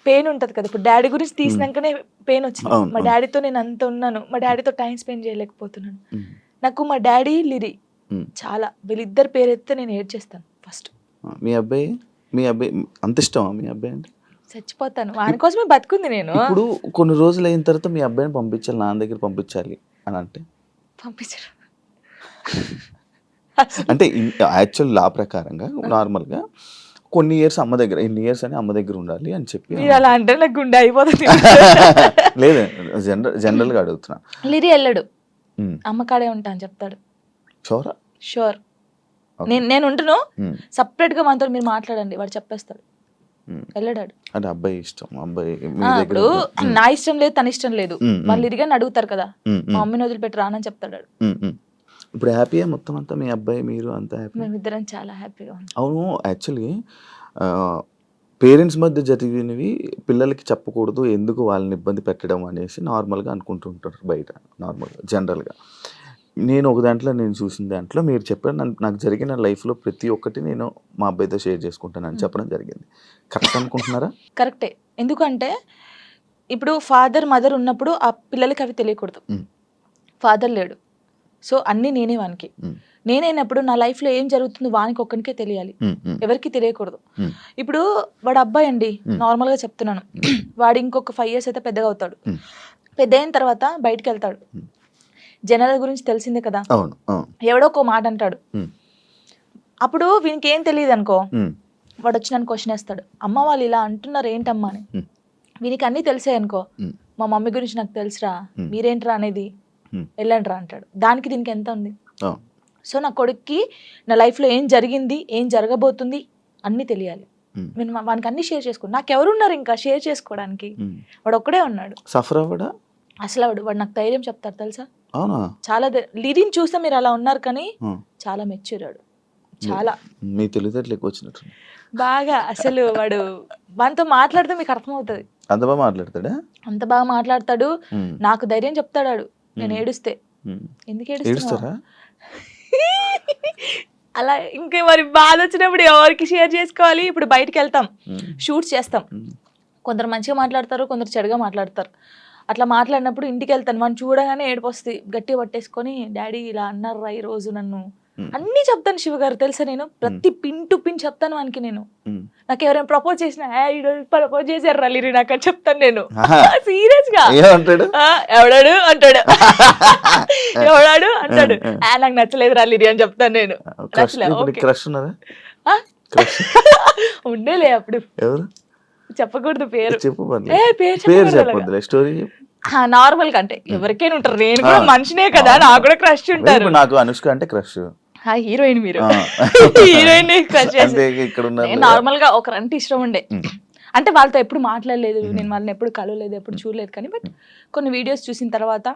పెయిన్ ఉంటది కదా. ఇప్పుడు డాడీ గురించి తీసినాకనే పెయిన్ వచ్చింది. మా డాడీతో నేను అంత ఉన్నాను, మా డాడీతో టైం స్పెండ్ చేయలేకపోతున్నాను. నాకు మా డాడీ లిరి చాలా, వీళ్ళిద్దరు పేరు ఎత్తే నేను ఏడ్చేస్తాను ఫస్ట్. మీ అబ్బాయి అంత ఇష్టమా మీ అబ్బాయి అంటే? చచ్చిపోతాను వాని కోసమే బతుకుంది నేను. ఇప్పుడు కొన్ని రోజులు అయిన తర్వాత మీ అబ్బాయిని పంపించాలి, నాన్న దగ్గర పంపించాలి అని అంటే పంపించరు. అంటే యాక్చువల్ లా ప్రకారంగా నార్మల్గా కొన్ని ఇయర్స్ అమ్మ దగ్గర, ఇన్ని ఇయర్స్ అని అమ్మ దగ్గర ఉండాలి అని చెప్పి. అలా అంటే నాకు గుండె అయిపోతుంది. లేదు, జనరల్గా అడుగుతున్నా. లిరి వెళ్ళడు, అమ్మ కాడే ఉంటా అని చెప్తాడు. షూర్ నేను ఉంటాను, సపరేట్ గా మనతో మీరు మాట్లాడండి, వాడు చెప్పేస్తాడు, వెళ్ళడాడు. అంటే అబ్బాయి ఇష్టం, అబ్బాయి ఇప్పుడు నా ఇష్టం లేదు, తన ఇష్టం లేదు, వాళ్ళు ఇరిగాని అడుగుతారు కదా, మా మమ్మీని వదిలిపెట్టి రానని చెప్తాడు. ఇప్పుడు హ్యాపీయా మొత్తం అంతా, మీ అబ్బాయి మీరు అంతా హ్యాపీ? మేమిద్దరం చాలా హ్యాపీగా ఉన్నాం. అవును, యాక్చువల్లీ పేరెంట్స్ మధ్య జరిగినవి పిల్లలకి చెప్పకూడదు, ఎందుకు వాళ్ళని ఇబ్బంది పెట్టడం అనేసి నార్మల్గా అనుకుంటుంటారు బయట, నార్మల్గా జనరల్గా. నేను ఒక దాంట్లో నేను చూసిన దాంట్లో మీరు చెప్పారు, నాకు జరిగిన లైఫ్లో ప్రతి ఒక్కటి నేను మా అబ్బాయితో షేర్ చేసుకుంటానని చెప్పడం జరిగింది. కరెక్ట్ అనుకుంటున్నారా? కరెక్టే. ఎందుకంటే ఇప్పుడు ఫాదర్ మదర్ ఉన్నప్పుడు ఆ పిల్లలకి అవి తెలియకూడదు. ఫాదర్ లేడు, సో అన్నీ నేనే వానికి. నేనైనప్పుడు నా లైఫ్లో ఏం జరుగుతుందో వానికి ఒక్కనికే తెలియాలి, ఎవరికి తెలియకూడదు. ఇప్పుడు వాడు అబ్బాయి అండి, నార్మల్గా చెప్తున్నాను, వాడు ఇంకొక 5 years అయితే పెద్దగా అవుతాడు. పెద్ద అయిన తర్వాత బయటకు వెళ్తాడు, జనాల గురించి తెలిసిందే కదా, ఎవడో ఒక మాట అంటాడు. అప్పుడు వీనికి ఏం తెలియదు అనుకో, వాడు వచ్చి నన్ను క్వశ్చన్ వేస్తాడు, అమ్మ వాళ్ళు ఇలా అంటున్నారు ఏంటమ్మా అని. వీనికి అన్నీ తెలిసాయి అనుకో, మా మమ్మీ గురించి నాకు తెలుసురా, మీరేంట్రా అనేది, వెళ్ళండి రా అంటాడు. దానికి దీనికి ఎంత ఉంది? సో నా కొడుక్కి నా లైఫ్లో ఏం జరిగింది, ఏం జరగబోతుంది అన్నీ తెలియాలి. నేను వానికి అన్ని షేర్ చేసుకోండి. నాకు ఎవరున్నారు ఇంకా షేర్ చేసుకోవడానికి? వాడు ఒక్కడే ఉన్నాడు. సఫర్ అవ్వడా అసలు వాడు నాకు ధైర్యం చెప్తారు తెలుసా. అవునా? చాలా లిరిని చూస్తే మీరు అలా ఉన్నారు కానీ చాలా మెచ్యూరాడు. చాలా మీ తెలివితేటలు ఎక్కువ వచ్చినట్టు బాగా. అసలు వాడితో మాట్లాడితే మీకు అర్థమవుతుంది. అంత బాగా మాట్లాడతాడా? అంత బాగా మాట్లాడతాడు. నాకు ధైర్యం చెప్తాడు నేను ఏడుస్తే. ఎందుకు ఏడుస్తారా అలా? ఇంకా మరి బాధ వచ్చినప్పుడు ఎవరికి షేర్ చేసుకోవాలి? ఇప్పుడు బయటికి వెళ్తాం, షూట్స్ చేస్తాం, కొందరు మంచిగా మాట్లాడతారు, కొందరు చెడుగా మాట్లాడతారు. అట్లా మాట్లాడినప్పుడు ఇంటికి వెళ్తాను, వాడిని చూడగానే ఏడుపు వస్తుంది. గట్టిగా పట్టేసుకొని డాడీ ఇలా అన్నారా ఈ రోజు నన్ను అన్నీ చెప్తాను శివ గారు తెలుసా. నేను ప్రతి పిన్ టు పిన్ చెప్తాను వానికి. నేను నాకు ఎవరైనా ప్రపోజ్ చేసినా ప్రపోజ్ చేశారు లిరి నాకు అని చెప్తాను నేను సీరియస్ గా. ఎవడాడు అంటాడు, ఎవడాడు అంటాడు, నాకు నచ్చలేదు లిరి అని చెప్తాను నేను. ఉండేలే అప్పుడు, చెప్పకూడదు పేరు. నార్మల్ గా అంటే ఎవరికైనా ఉంటారు, నేను కూడా మనిషినే కదా, నాకు కూడా క్రష్ ఉంటారు. నాకు అనుష్క అంటే క్రష్. హీరోయిన్ మీరు హీరోయిన్ నార్మల్ గా ఒకరంటే ఇష్టం ఉండే. అంటే వాళ్ళతో ఎప్పుడు మాట్లాడలేదు, నేను వాళ్ళని ఎప్పుడు కలవలేదు, ఎప్పుడు చూడలేదు. కానీ బట్ కొన్ని వీడియోస్ చూసిన తర్వాత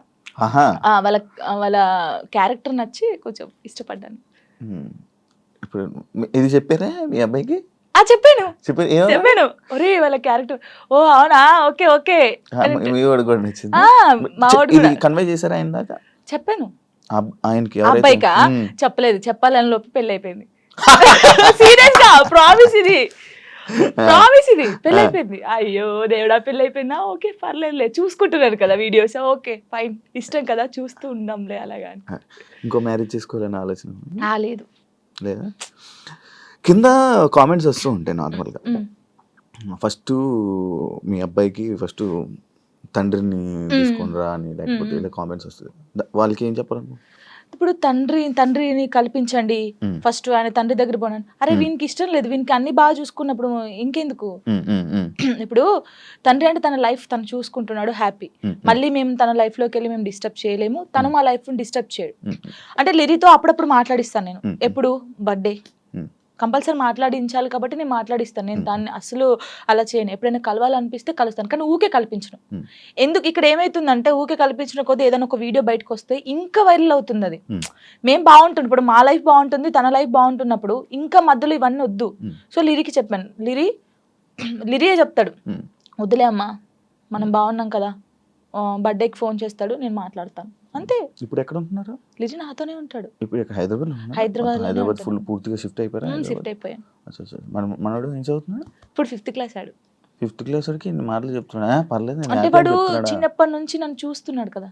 వాళ్ళ క్యారెక్టర్ నచ్చి కొంచెం ఇష్టపడ్డాను. ఇప్పుడు ఇది చెప్పారా మీ అబ్బాయికి? చెప్పాను. ఒరే వాళ్ళ క్యారెక్టర్, ఓ అవునా, ఓకే ఓకే. కన్వే చేశారా ఆయన దాకా? చెప్పాను. అబ్బాయికా? చెప్పలేదు, చెప్పాలని లోపు పెళ్లి అయిపోయింది. సీరియస్ గా ప్రామిస్, ఇది పెళ్లి అయిపోయింది. అయ్యో దేవుడా పెళ్లి అయిపోయిందా, ఓకే పర్లేదులే, చూసుకుంటున్నారు కదా వీడియోస్, ఓకే ఫైన్, ఇష్టం కదా చూస్తూ ఉందాంలే అలాగా. ఇంకో మ్యారేజ్ చేసుకోవాలని ఆలోచన లేదు లేదా? కింద కామెంట్స్ వస్తూ ఉంటాయి నార్మల్గా. ఫస్ట్ మీ అబ్బాయికి ఫస్ట్ తండ్రిని తీసుకునిరా అని, లేకపోతే ఇలా కామెంట్స్ వస్తుంది. వాళ్ళకి ఏం చెప్పాలను? ఇప్పుడు తండ్రిని కల్పించండి ఫస్ట్, ఆయన తండ్రి దగ్గర పోనాను. అరే వీనికి ఇష్టం లేదు, వీనికి అన్ని బాగా చూసుకున్నప్పుడు ఇంకెందుకు? ఇప్పుడు తండ్రి అంటే తన లైఫ్ తను చూసుకుంటున్నాడు, హ్యాపీ. మళ్ళీ మేము తన లైఫ్ లోకి వెళ్ళి మేము డిస్టర్బ్ చేయలేము, తను మా లైఫ్ డిస్టర్బ్ చేయడు. అంటే లిరితో అప్పుడప్పుడు మాట్లాడిస్తాను నేను. ఎప్పుడు బర్త్డే కంపల్సరీ మాట్లాడించాలి కాబట్టి నేను మాట్లాడిస్తాను. నేను దాన్ని అసలు అలా చేయను. ఎప్పుడైనా కలవాలనిపిస్తే కలుస్తాను, కానీ ఊకే కల్పించను. ఎందుకు ఇక్కడ ఏమైతుందంటే ఊకే కల్పించిన కొద్ది ఏదైనా ఒక వీడియో బయటకు వస్తే ఇంకా వైరల్ అవుతుంది. అది మేము బాగుంటుంది, ఇప్పుడు మా లైఫ్ బాగుంటుంది, తన లైఫ్ బాగుంటున్నప్పుడు ఇంకా మధ్యలో ఇవన్నీ వద్దు. సో లిరికి చెప్పాను, లిరియే చెప్తాడు, వద్దులే అమ్మా మనం బాగున్నాం కదా, బర్త్డేకి ఫోన్ చేస్తాడు, నేను మాట్లాడతాను అంతే. ఇప్పుడు ఎక్కడ ఉంటున్నారు? లిజి నాతోనే ఉంటాడు. ఇప్పుడు హైదరాబాద్ ఫుల్ పూర్తిగా షిఫ్ట్ అయిపోయారు? షిఫ్ట్ అయిపోయాను. మనోడు ఏం చదువుతున్నాడు? ఇప్పుడు 5th క్లాస్ ఆడు. 5th క్లాస్ వాడికి ఇన్ని మాటలు చెప్తున్నా? పర్లేదు. అంటే వాడు చిన్నప్పటి నుంచి నన్ను చూస్తున్నాడు కదా,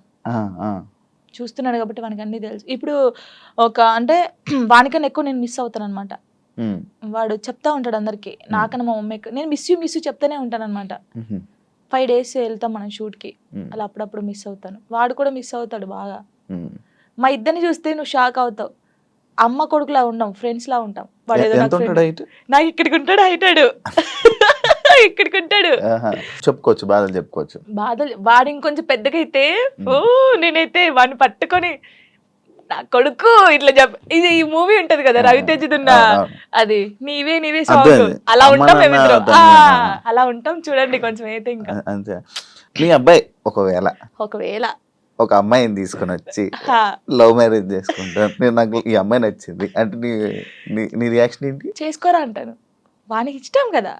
చూస్తున్నాడు కాబట్టి వానికి అన్ని తెలుసు. ఇప్పుడు అంటే వానికన్నా ఎక్కువ నేను మిస్ అవుతాను అనమాట. వాడు చెప్తా ఉంటాడు అందరికి, నాకన్నా మా మమ్మీకి నేను మిస్ యూ చెప్తానే ఉంటాను అనమాట. 5 days వెళ్తాం మనం షూట్కి, అలా అప్పుడప్పుడు మిస్ అవుతాను. వాడు కూడా మిస్ అవుతాడు బాగా. మా ఇద్దరిని చూస్తే నువ్వు షాక్ అవుతావు. అమ్మ కొడుకులా ఉండం, ఫ్రెండ్స్ లా ఉంటాం. వాడు ఏదో నాకు ఇక్కడికి ఉంటాడు, హైటాడు ఇక్కడికి ఉంటాడు. చెప్పుకోవచ్చు బాధలు. వాడు ఇంకొంచెం పెద్దగా అయితే నేనైతే వాడిని పట్టుకొని నా కొడుకు ఇట్లా ఇది ఈ మూవీ ఉంటది కదా రవితేజదున్న, అది నీవే సాంగ్, అలా ఉంటాం మేమిద్దరం. అలా ఉంటాం చూడండి కొంచెం అయితే. ఇంకా అంతే. మీ అబ్బాయి ఒకవేళ ఒక అమ్మాయిని తీసుకుని వచ్చి లవ్ మ్యారేజ్ చేసుకుంటాను, నాకు ఈ అమ్మాయి నచ్చింది అంటే నీ రియాక్షన్ ఏంటి? చేసుకోరా అంటాను. వానికి ఇష్టం కదా,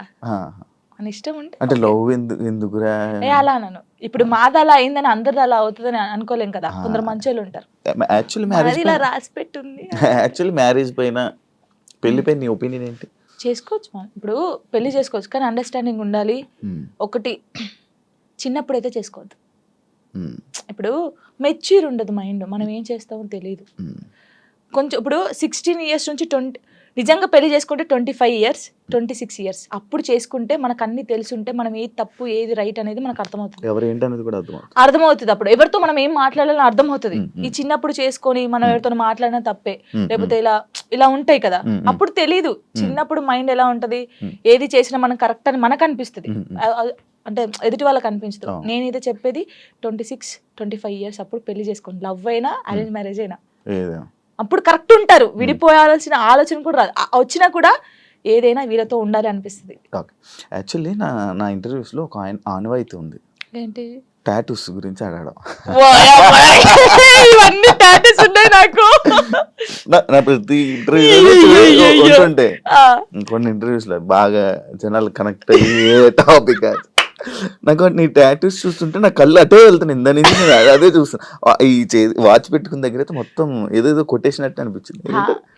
అని ఇష్టం ఉంటే అంటే లవ్ ఎందుకురా అలా అన్నాను. ఇప్పుడు మాది అలా అయిందని అందరిది అలా అవుతుందని అనుకోలేం కదా, కొందరు మంచోళ్ళు ఉంటారు. యాక్చువల్లీ మ్యారేజ్ పైన పెళ్లి పైన నీ ఒపీనియన్ ఏంటి? చేసుకోవచ్చు మనం, ఇప్పుడు పెళ్లి చేసుకోవచ్చు, కానీ అండర్స్టాండింగ్ ఉండాలి. ఒకటి చిన్నప్పుడు అయితే చేసుకోవద్దు. ఇప్పుడు మెచ్యూర్ ఉండదు మైండ్, మనం ఏం చేస్తామో తెలియదు. కొంచెం ఇప్పుడు 16 years నుంచి 20, నిజంగా పెళ్లి చేసుకుంటే 25 years 26 years అప్పుడు చేసుకుంటే మనకు అన్ని తెలుసుంటే మనం ఏది తప్పు ఏది రైట్ అనేది మనకు అర్థమవుతుంది. అర్థమవుతుంది అప్పుడు ఎవరితో మనం ఏం మాట్లాడాలని అర్థమవుతుంది. ఈ చిన్నప్పుడు చేసుకొని మనం ఎవరితో మాట్లాడినా తప్పే, లేకపోతే ఇలా ఉంటాయి కదా, అప్పుడు తెలీదు. చిన్నప్పుడు మైండ్ ఎలా ఉంటది, ఏది చేసినా మనం కరెక్ట్ అని మనకు అనిపిస్తుంది, అంటే ఎదుటి వాళ్ళకి అనిపించదు. నేనైతే చెప్పేది 26-25 years అప్పుడు పెళ్లి చేసుకోండి, లవ్ అయినా అరేంజ్ మ్యారేజ్ అయినా అప్పుడు కరెక్ట్ ఉంటారు, విడిపోయాల్సిన ఆలోచన కూడా రాదు. వచ్చినా కూడా ఏదైనా వీళ్ళతో ఉండాలి అనిపిస్తుంది. ఓకే. యాక్చువల్లీ నా ఇంటర్వ్యూస్లో ఒక ఆనవాయితీ ఉంది, ఏంటి టాటూస్ గురించి అడగడం. ఇవన్నీ టాటూస్ ఉన్నాయి నాకు. నా ప్రతి ఇంటర్వ్యూ ఉంటుంటే కొన్ని ఇంటర్వ్యూస్ లో బాగా జనాలు కనెక్ట్ అయ్యే టాపిక్ నాకు నీ టాటూస్ చూస్తుంటే నా కళ్ళు అటే వెళ్తాను, ఇందా నుంచి నేను అదే చూస్తాను. ఈ వాచ్ పెట్టుకున్న దగ్గర అయితే మొత్తం ఏదేదో కొట్టేసినట్టు అనిపించింది.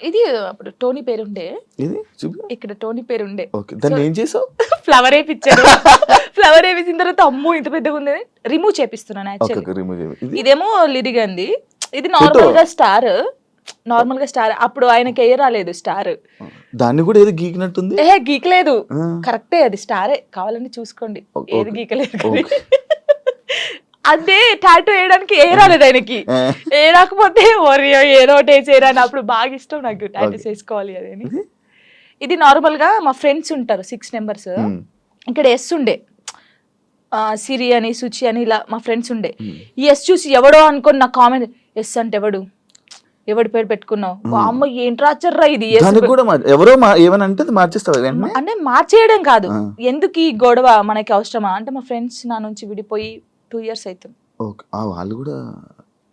ఇది అప్పుడు టోనీ పేరుండే, ఇది చూపి ఇక్కడ టోనీ పేరుండే. ఓకే, దాన్ని ఏం చేసావు? ఫ్లవర్ వేయించారు. ఫ్లవర్ వేయించిన తర్వాత అమ్మో ఇంత పెద్దగా ఉంది, రిమూవ్ చేపిస్తున్నాను యాక్చువల్లీ. ఇదేమో లిరిగంది, ఇది నార్మల్ గా స్టార్, నార్మల్ గా స్టార్. అప్పుడు ఆయనకి ఏ రాలేదు స్టార్, దాన్ని కూడా ఏదో గీకినట్టుంది. గీకలేదు, కరెక్టే, అది స్టారే, కావాలని చూసుకోండి, ఏది గీకలేదు. అదే టాటూ వేయడానికి ఏ రాలేదు ఆయనకి, ఏ రాకపోతే ఏదో ఒకటి వేసేయరా అని. అప్పుడు బాగా ఇష్టం నాకు టాటూస్ వేసుకోవాలి అదేని. ఇది నార్మల్ గా మా ఫ్రెండ్స్ ఉంటారు 6 members, ఇక్కడ ఎస్ ఉండే, సిరి అని సుచి అని ఇలా మా ఫ్రెండ్స్ ఉండే. ఈ ఎస్ చూసి ఎవడో అనుకోని నా కామెంట్, ఎస్ అంటే ఎవడి పేరు పెట్టుకున్నావు, అమ్మ ఏంటి రాచర్రా ఇది, ఎవరో ఏమనంటే మార్చేస్తావు అంటే మార్చేయడం కాదు, ఎందుకు ఈ గొడవ మనకి అవసరమా అంటే, మా ఫ్రెండ్స్ నా నుంచి విడిపోయి 2 years అవుతుంది. వాళ్ళు కూడా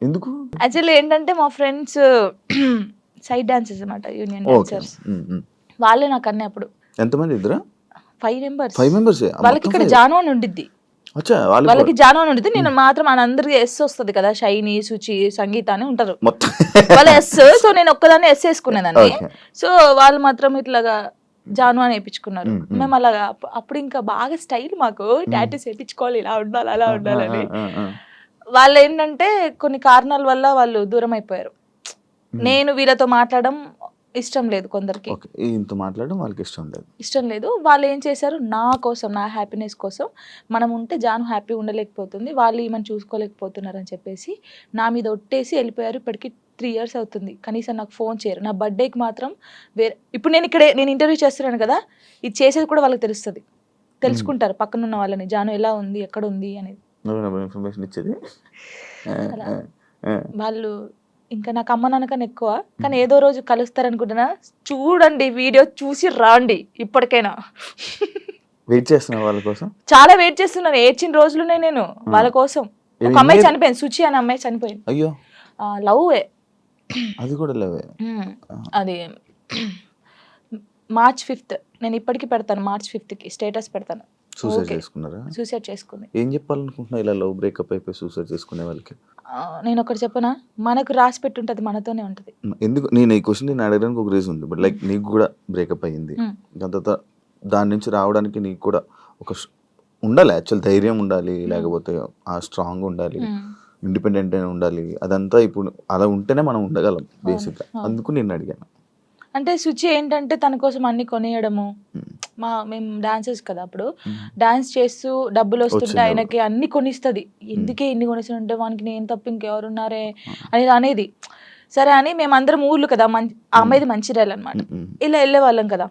ఎందుకు యాక్చువల్లీ ఏంటంటే మా ఫ్రెండ్స్ సైడ్ డాన్సర్స్ అన్నమాట, యూనియన్ డాన్సర్స్. వాళ్ళే నాకు అన్నీ. అప్పుడు ఎంతమంది? ఇద్దరా? 5 members. వాళ్ళకి ఇక్కడ జాను అని ఉండిద్ది, వాళ్ళకి జాను అని ఉండిద్ది. నేను మాత్రం అందరికి ఎస్ వస్తుంది కదా, షైని, సుచి, సంగీత అని ఉంటారు వాళ్ళ ఎస్. సో నేను ఒక్కదాన్ని ఎస్ వేసుకునేదాన్ని. సో వాళ్ళు మాత్రం ఇట్లాగా జాను అని వేయించుకున్నారు. మేము అలాగా అప్పుడు ఇంకా బాగా స్టైల్ మాకు, టాటూస్ వేయించుకోవాలి, ఇలా ఉండాలి అలా ఉండాలని. వాళ్ళు ఏంటంటే కొన్ని కారణాల వల్ల వాళ్ళు దూరం అయిపోయారు. నేను వీళ్ళతో మాట్లాడడం ఇష్టం లేదు కొందరికి, ఇంత మాట్లాడడం వాళ్ళకి ఇష్టం లేదు. వాళ్ళు ఏం చేశారు, నా కోసం, నా హ్యాపీనెస్ కోసం, మనం ఉంటే జాను హ్యాపీ ఉండలేకపోతుంది, వాళ్ళు ఈమెను చూసుకోలేకపోతున్నారు అని చెప్పేసి నా మీద ఒట్టేసి వెళ్ళిపోయారు. ఇప్పటికి 3 years అవుతుంది, కనీసం నాకు ఫోన్ చేయరు. నా బర్త్డేకి మాత్రం ఇప్పుడు నేను ఇంటర్వ్యూ చేస్తున్నాను కదా, ఇది చేసేది కూడా వాళ్ళకి తెలుస్తుంది, తెలుసుకుంటారు పక్కన ఉన్న వాళ్ళని, జాను ఎలా ఉంది, ఎక్కడ ఉంది అనేది ఇన్ఫర్మేషన్ ఇచ్చేది. వాళ్ళు ఇంకా నాకు అమ్మ నాన్నకన్నా ఎక్కువ, కానీ ఏదో రోజు కలుస్తారనుకుంటున్నా. చూడండి, వీడియో చూసి రాండి. ఇప్పటికైనా వెయిట్ చేస్తున్నా వాళ్ళ కోసం, చాలా వెయిట్ చేస్తున్నాను. ఏడ్చిన రోజులునే నేను వాళ్ళ కోసం. ఒక అమ్మాయి చనిపోయింది, సుచి అనే అమ్మాయి చనిపోయింది. అయ్యో, లవ్వే, అది కూడా లవ్వే. అది March 5th, నేను ఇప్పటికీ పెడతాను, March 5th స్టేటస్ పెడతాను. సూసైడ్ చేసుకున్నారా? సూసైడ్ చేసుకుంది. ఏం చెప్పాలనుకుంటున్నా ఇలా లవ్ బ్రేకప్ అయిపోయి సూసైడ్ చేసుకునే వాళ్ళకి? నేను ఒకటి చెప్పనా, మనకు రాసి పెట్టి ఉంటుంది, మనతోనే ఉంటుంది. ఎందుకు నేను ఈ క్వశ్చన్ నేను అడగడానికి ఒక రీజన్ ఉంది. బట్ లైక్ నీకు కూడా బ్రేకప్ అయ్యింది, దాని తర్వాత దాని నుంచి రావడానికి నీకు కూడా ఒక ఉండాలి, యాక్చువల్ ధైర్యం ఉండాలి, లేకపోతే ఆ స్ట్రాంగ్ ఉండాలి, ఇండిపెండెంట్ అయినా ఉండాలి. అదంతా ఇప్పుడు అలా ఉంటేనే మనం ఉండగలం బేసిక్గా. అందుకు నేను అడిగాను. అంటే సుచి ఏంటంటే తన కోసం అన్ని కొనియడము, మేము డాన్సర్స్ కదా, అప్పుడు డాన్స్ చేస్తూ డబ్బులు వస్తుంటే ఆయనకి అన్ని కొనిస్తుంది. ఎందుకే ఇన్ని కొనిస్తుంటే, వానికి నేను తప్ప ఇంకెవరున్నారే అనేది. సరే అని మేమందరం ఊర్లు కదా, ఆ అమ్మాయిది మంచిర్యాల అనమాట, ఇలా వెళ్ళే వాళ్ళం కదా.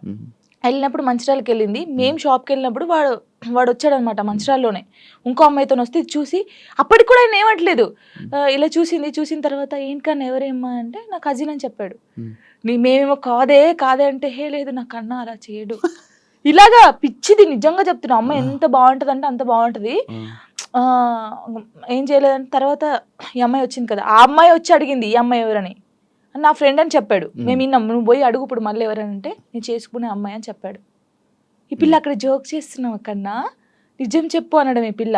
వెళ్ళినప్పుడు మంచిర్యాలకి వెళ్ళింది, మేము షాప్కి వెళ్ళినప్పుడు వాడు వచ్చాడనమాట మంచిర్యాలలోనే, ఇంకో అమ్మాయితో వస్తే చూసి, అప్పటికి కూడా ఆయన ఏమట్లేదు, ఇలా చూసిన తర్వాత ఏంటన్నా ఎవరేమ్మా అంటే నా కజిన్ అని చెప్పాడు. మేమేమో కాదే అంటే, హే లేదు నా కన్నా అలా చేయడు, ఇలాగా పిచ్చిది. నిజంగా చెప్తున్నా, అమ్మ ఎంత బాగుంటుంది అంటే అంత బాగుంటుంది. ఏం చేయలేదంటే తర్వాత ఈ అమ్మాయి వచ్చింది కదా, ఆ అమ్మాయి వచ్చి అడిగింది ఈ అమ్మాయి ఎవరని, నా ఫ్రెండ్ అని చెప్పాడు. మేము విన్నాం, నువ్వు పోయి అడుగు ఇప్పుడు మళ్ళీ ఎవరంటే నేను చేసుకునే అమ్మాయి అని చెప్పాడు. ఈ పిల్ల అక్కడ జోక్ చేస్తున్నాం, అక్కడన్నా నిజం చెప్పు అనడం. ఈ పిల్ల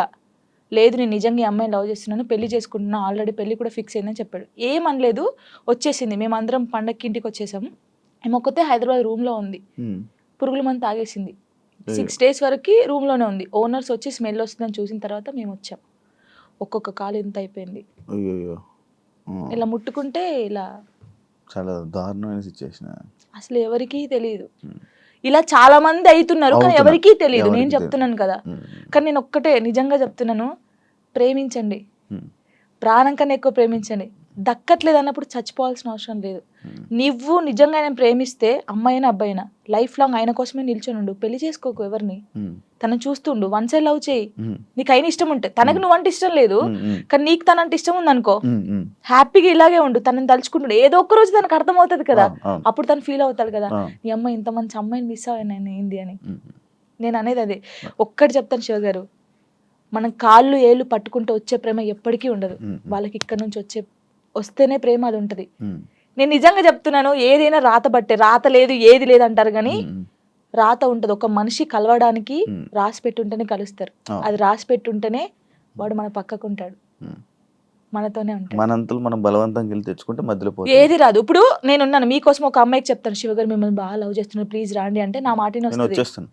లేదు నేను నిజంగా ఈ అమ్మాయిని లవ్ చేస్తున్నాను, పెళ్లి చేసుకుంటున్నా, ఆల్రెడీ పెళ్లి కూడా ఫిక్స్ అయిందని చెప్పాడు. ఏమనలేదు, వచ్చేసింది. మేమందరం పండగకి ఇంటికి వచ్చేసాము. ఏమొక్కతే హైదరాబాద్ రూమ్లో ఉంది, పురుగుల మందు తాగేసింది. 6 days వరకు రూమ్లోనే ఉంది. ఓనర్స్ వచ్చి స్మెల్ వస్తుందని చూసిన తర్వాత మేము వచ్చాం. ఒక్కొక్క కాలు ఇంత అయిపోయింది, ఇలా ముట్టుకుంటే ఇలా. చాలా దారుణమైన సిచ్యువేషన్. అసలు ఎవరికీ తెలియదు. ఇలా చాలా మంది అవుతున్నారు కానీ ఎవరికీ తెలియదు. నేను చెప్తున్నాను కదా, కానీ నేను ఒక్కటే నిజంగా చెప్తున్నాను, ప్రేమించండి, ప్రాణం కన్నా ఎక్కువ ప్రేమించండి. దక్కట్లేదు అన్నప్పుడు చచ్చిపోవాల్సిన అవసరం లేదు. నువ్వు నిజంగా ఆయన ప్రేమిస్తే అమ్మాయినా అబ్బాయినా లైఫ్ లాంగ్ ఆయన కోసమే నిల్చొని ఉండు. పెళ్లి చేసుకోకు ఎవరిని, తనని చూస్తుండు, వన్ సైడ్ లవ్ చేయి. నీకు అయిన ఇష్టం ఉంటే, తనకు నువ్వంటే ఇష్టం లేదు కానీ నీకు తనంటే ఇష్టం ఉంది అనుకో, హ్యాపీగా ఇలాగే ఉండు. తనని తలుచుకుంటుండు, ఏదో ఒక్క రోజు తనకు అర్థం అవుతుంది కదా, అప్పుడు తను ఫీల్ అవుతాడు కదా, నీ అమ్మాయి ఇంత మంచి అమ్మాయిని మిస్ అయ్యాను ఏంది అని. నేను అనేది అదే ఒక్కటి చెప్తాను శివ గారు, మనం కాళ్ళు ఏళ్ళు పట్టుకుంటూ వచ్చే ప్రేమ ఎప్పటికీ ఉండదు. వాళ్ళకి ఇక్కడ నుంచి వస్తేనే ప్రేమ అది ఉంటది. నేను నిజంగా చెప్తున్నాను, ఏదైనా రాత బట్టే, రాత లేదు ఏది లేదు అంటారు కానీ రాత ఉంటది. ఒక మనిషి కలవడానికి రాసి పెట్టుంటేనే కలుస్తారు. అది రాసి పెట్టుంటేనే వాడు మన పక్కకుంటాడు, మనతోనే ఉంటాడు. మనంతలు మనం బలవంతంగా వెళ్ళి తెచ్చుకుంటే మధ్యలో ఏది రాదు. ఇప్పుడు నేనున్నాను మీకోసం, ఒక అమ్మాయికి చెప్తాను, శివ గారు మిమ్మల్ని బాగా లవ్ చేస్తున్నాను ప్లీజ్ రాండి అంటే నా మాట వచ్చేస్తాను.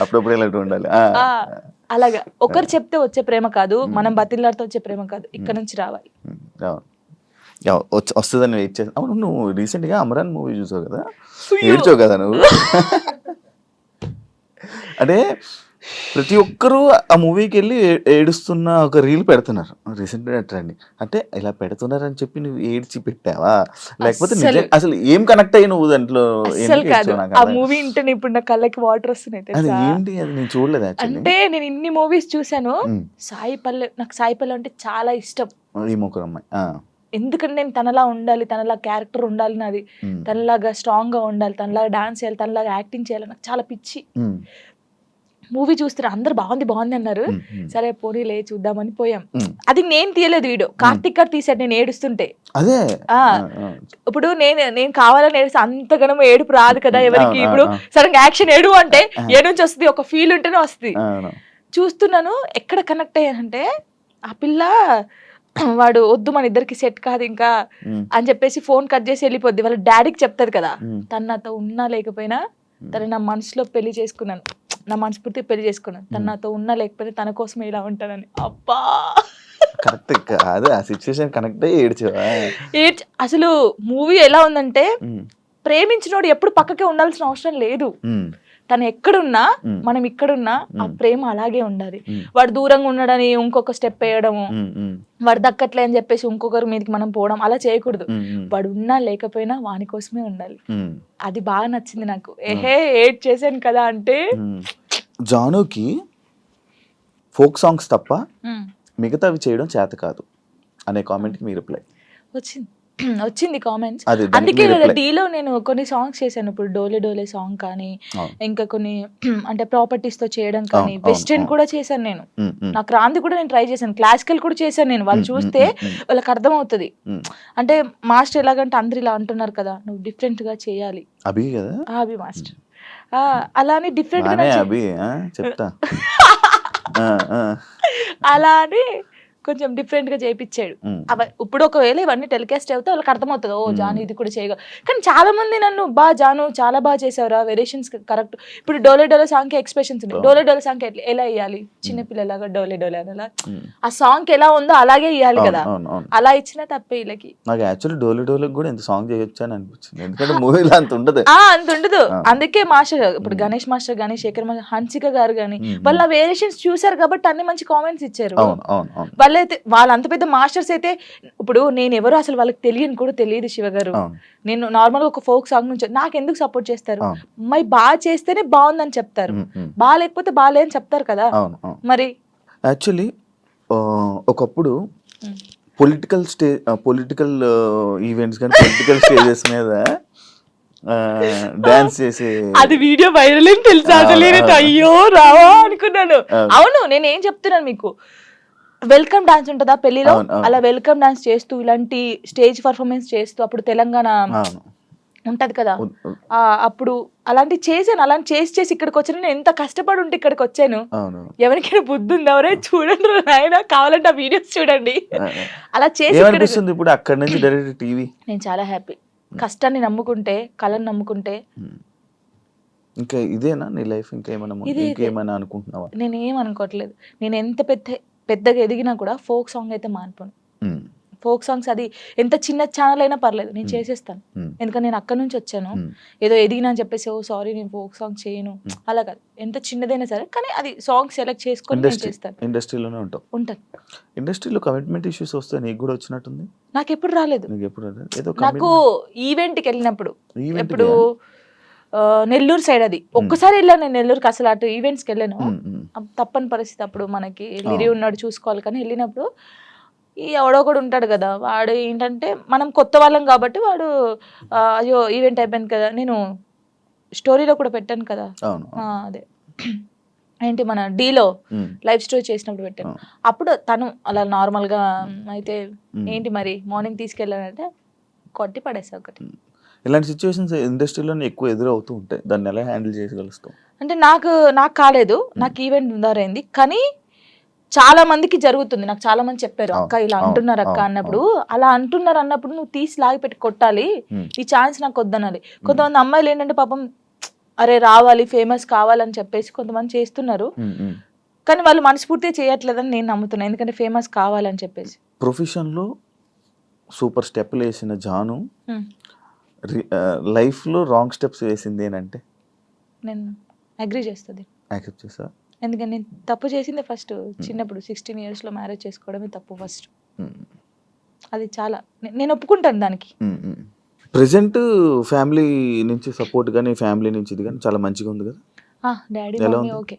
అప్పుడప్పుడు ఇలాంటి ఉండాలి. అలాగా ఒకరు చెప్తే వచ్చే ప్రేమ కాదు, మనం బతిల్లాడితో వచ్చే ప్రేమ కాదు, ఇక్కడ నుంచి రావాలి. వస్తుందని వెయిట్ చేస్తా. అవును, నువ్వు రీసెంట్ గా అమరాన్ మూవీ చూసావు కదా, ఏడ్చావు కదా నువ్వు. అంటే ప్రతి ఒక్కరూ ఆ మూవీకి వెళ్ళి ఏడుస్తున్న ఒక రీల్ పెడుతున్నారు రీసెంట్ ట్రెండ్. అంటే ఇలా పెడుతున్నారని చెప్పి నువ్వు ఏడ్చి పెట్టావా, లేకపోతే అసలు ఏం కనెక్ట్ అయ్యి నువ్వు దాంట్లో? ఆ మూవీ ఇంటే ఇప్పుడు నా కళ్ళకి వాటర్ వస్తున్నాయి. అది ఏంటి, అది నేను చూడలేదు. అంటే నేను ఇన్ని మూవీస్ చూసాను, నాకు సాయి పల్లవి అంటే చాలా ఇష్టం. ఈ ముగ్గురు అమ్మాయి ఎందుకంటే నేను తనలా ఉండాలి, తనలా క్యారెక్టర్ ఉండాలి నాది, తనలాగా స్ట్రాంగ్ గా ఉండాలి, తనలాగా డాన్స్ చేయాలి, తనలాగా యాక్టింగ్ చేయాలి, నాకు చాలా పిచ్చి. మూవీ చూస్తే అందరు బాగుంది బాగుంది అన్నారు, సరే పోనీ లే చూద్దామని పోయాం. అది నేను తీయలేదు వీడియో, కార్తిక్ గారు తీసాడు నేను ఏడుస్తుంటే. అదే ఇప్పుడు నేను కావాలని ఏడుస్తే అంతగానో ఏడుపు రాదు కదా ఎవరికి. ఇప్పుడు సడన్ యాక్షన్ ఏడు అంటే ఏ నుంచి వస్తుంది, ఒక ఫీల్ ఉంటేనే వస్తుంది. చూస్తున్నాను, ఎక్కడ కనెక్ట్ అయ్యానంటే ఆ పిల్ల వాడు వద్దు మన ఇద్దరికి సెట్ కాదు ఇంకా అని చెప్పేసి ఫోన్ కట్ చేసి వెళ్ళిపోద్ది. వాళ్ళ డాడీకి చెప్తాది కదా, తను నాతో ఉన్నా లేకపోయినా తను నా మనసులో పెళ్లి చేసుకున్నాను, నా మనస్ఫూర్తి పెళ్లి చేసుకున్నాను, తను నాతో ఉన్నా లేకపోయినా తన కోసం ఇలా ఉంటానని. అబ్బా కరెక్ట్ అదే ఆ సిచ్యువేషన్ కనెక్ట్ అయ్యి ఏడ్చావా? అసలు మూవీ ఎలా ఉందంటే ప్రేమించినోడు ఎప్పుడు పక్కకే ఉండాల్సిన అవసరం లేదు. తను ఎక్కడున్నా మనం ఇక్కడున్నా ఆ ప్రేమ అలాగే ఉండాలి. వాడు దూరంగా ఉన్నాడని ఇంకొక స్టెప్ వేయడము, వాడు దక్కట్లే అని చెప్పేసి ఇంకొకరి మీదకి మనం పోవడం అలా చేయకూడదు. వాడు ఉన్నా లేకపోయినా వాని కోసమే ఉండాలి. అది బాగా నచ్చింది నాకు. ఏడ్ చేశాను కదా అంటే, జానుకి ఫోక్ సాంగ్స్ తప్ప మిగతావి చేయడం చేత కాదు అనే కామెంట్కి మీ రిప్లై వచ్చింది కామెంట్స్. అందుకే డీలో నేను కొన్ని సాంగ్స్ చేశాను. ఇప్పుడు డోలే డోలే సాంగ్ కానీ, ఇంకా కొన్ని అంటే ప్రాపర్టీస్ తో చేయడం కానీ, వెస్టర్న్ కూడా చేశాను నేను. నాకు రాంది కూడా నేను ట్రై చేశాను, క్లాసికల్ కూడా చేశాను నేను. వాళ్ళు చూస్తే వాళ్ళకి అర్థం అవుతుంది. అంటే మాస్టర్ ఎలాగంటే అందరు ఇలా అంటున్నారు కదా, నువ్వు డిఫరెంట్ గా చేయాలి. అభి కదా, అభి మాస్టర్ అలానే డిఫరెంట్ గా చెప్తా అలా అని కొంచెం డిఫరెంట్ గా చేయించాడు. ఇప్పుడు ఒకవేళ ఇవన్నీ టెలికాస్ట్ అవుతే వాళ్ళకి అర్థమవుతుంది, ఓ జాను ఇది కూడా చేయగలరు. కానీ చాలా మంది నన్ను జాను చాలా బాగా చేసావురా, వేరియేషన్స్ కరెక్ట్. ఇప్పుడు డోలే డోలే సాంగ్ కి ఎక్స్ప్రెషన్స్ ఉన్నాయి, డోలే డోలే సాంగ్ ఎలా వేయాలి, చిన్నపిల్లలాగా డోలే డోలే అని ఆ సాంగ్ ఎలా ఉందో అలాగే ఇవ్వాలి కదా, అలా ఇచ్చినా తప్పే వీళ్ళకి. నాకు యాక్చువల్లీ డోలే డోలే కూడా ఎంత సాంగ్ చేయొచ్చు అని అనిపించింది, ఎందుకంటే మూవీలో అంత ఉండదు. అందుకే మాస్టర్ ఇప్పుడు గణేష్ మాస్టర్ గానీ, శేఖర్ మాస్టర్, హన్సిక గారు గానీ వాళ్ళ వేరియేషన్స్ చూసారు కాబట్టి అన్ని మంచి కామెంట్స్ ఇచ్చారు. వాళ్ళైతే వాళ్ళ అంత పెద్ద మాస్టర్స్ అయితే, ఇప్పుడు నేను ఎవరు అసలు వాళ్ళకి తెలియని కూడా తెలియదు శివ గారు. నేను నార్మల్ గా ఒక ఫోక్ సాంగ్ నుంచి నాకు ఎందుకు సపోర్ట్ చేస్తారు, మరి బాగా చేస్తేనే బాగుందని చెప్తారు, బాగా లేకపోతే బాగాలే అని చెప్తారు కదా. మరి యాక్చువల్లీ ఒకప్పుడు పొలిటికల్ ఈవెంట్స్ కానీ పొలిటికల్ స్టేజెస్ మీద డాన్స్ చేసి అది వీడియో వైరల్ అని తెలుసా, అయ్యో రావా అనుకున్నాను. అవును, నేను ఏం చెప్తున్నాను మీకు, వెల్కమ్ డాన్స్ ఉంటుందా పెళ్లిలో, అలా వెల్కమ్ డాన్స్ చేస్తూ ఇలాంటి స్టేజ్ పర్ఫార్మెన్స్ చేస్తూ, అప్పుడు తెలంగాణ ఉంటది కదా, అప్పుడు అలాంటి చేశాను. అలాంటి చేసి ఇక్కడికి వచ్చాను. నేను ఎంత కష్టపడి ఉంటే ఇక్కడికి వచ్చాను. ఎవరికైనా బుద్ధి ఉందా, ఎవరే చూడండి నాయన, కావాలంటే ఆ వీడియోస్ చూడండి. అలా చేసి ఇప్పుడు అక్కడ నుంచి డైరెక్ట్ టీవీ. నేను చాలా హ్యాపీ. కష్టాన్ని నమ్ముకుంటే, కళను నమ్ముకుంటే. ఇంకా ఇదేనా నీ లైఫ్, ఇంకేమైనా అనుకుంటున్నావా? నేను ఏం అనుకోవట్లేదు. నేను ఎంత పెద్దగా ఎదిగినా కూడా ఫోక్ సాంగ్ అయితే మానిపోను. ఫోక్ సాంగ్స్ అది ఎంత చిన్న ఛానల్ అయినా పర్లేదు నేను చేసేస్తాను. ఎందుకంటే నేను అక్కడ నుంచి వచ్చాను, ఏదో ఎదిగినా అని చెప్పేసి ఓ సారీ నేను ఫోక్ సాంగ్ చేయను అలా కాదు. ఎంత చిన్నదైనా సరే కానీ అది సాంగ్ సెలెక్ట్ చేసుకొని నేను చేస్తాను. ఇండస్ట్రీలోనే ఉంటాను. ఇండస్ట్రీలో కమిట్మెంట్ ఇష్యూస్ వస్తే నీకు కూడా వచ్చినట్టుంది? నాకు ఎప్పుడు రాలేదు. ఏదో నాకు ఈవెంట్కి వెళ్ళినప్పుడు ఎప్పుడు నెల్లూరు సైడ్ అది ఒక్కసారి వెళ్ళాను నేను నెల్లూరుకి, అసలు అటు ఈవెంట్స్కి వెళ్ళాను. తప్పని పరిస్థితి అప్పుడు, మనకి లిరి ఉన్నాడు చూసుకోవాలి. కానీ వెళ్ళినప్పుడు ఈ ఎవడో కూడా ఉంటాడు కదా, వాడు ఏంటంటే మనం కొత్త వాళ్ళం కాబట్టి వాడు అయ్యో ఈవెంట్ అయిపోయింది కదా, నేను స్టోరీలో కూడా పెట్టాను కదా అదే ఏంటి మన డీలో లైవ్ స్టోరీ చేసినప్పుడు పెట్టాను. అప్పుడు తను అలా నార్మల్గా అయితే ఏంటి మరి మార్నింగ్ తీసుకెళ్ళానంటే కొట్టి పడేసా ఒకటి. ఇలాంటి సిచ్యువేషన్స్ ఇండస్ట్రీలో ఎక్కువ ఎదురవుతూ ఉంటాయి, దాన్ని ఎలా హ్యాండిల్ చేయగలుగుతాం? అంటే నాకు కాలేదు, నాకు ఈవెంట్ ఉందారైంది కానీ చాలా మందికి జరుగుతుంది. నాకు చాలా మంది చెప్పారు అక్క ఇలా అంటున్నారు అక్క అన్నప్పుడు, అలా అంటున్నారు అన్నప్పుడు నువ్వు తీసి లాగి పెట్టి కొట్టాలి, ఈ ఛాన్స్ నాకు వద్దనాలి. కొంతమంది అమ్మాయిలు ఏంటంటే పాపం అరే రావాలి ఫేమస్ కావాలని చెప్పేసి కొంతమంది చేస్తున్నారు, కానీ వాళ్ళు మనస్ఫూర్తిగా చేయట్లేదని నేను నమ్ముతున్నాను, ఎందుకంటే ఫేమస్ కావాలని చెప్పేసి. ప్రొఫెషన్లో సూపర్ స్టెప్లు వేసిన జాను లైఫ్లో రాంగ్ స్టెప్స్ వేసింది ఏంటంటే నేను అగ్రీ చేస్తుంది. యాక్సెప్ట్ చేసా, ఎందుకంటే నేను తప్పు చేసిందే ఫస్ట్ చిన్నప్పుడు 16 yearsలో మ్యారేజ్ చేసుకోవడమే తప్పు ఫస్ట్. అది చాలా నేను ఒప్పుకుంటాను దానికి. ప్రెసెంట్ ఫ్యామిలీ నుంచి సపోర్ట్ కానీ ఫ్యామిలీ నుంచి ఇది కానీ చాలా మంచిగా ఉంది కదా? డాడీ మమ్మీ ఓకే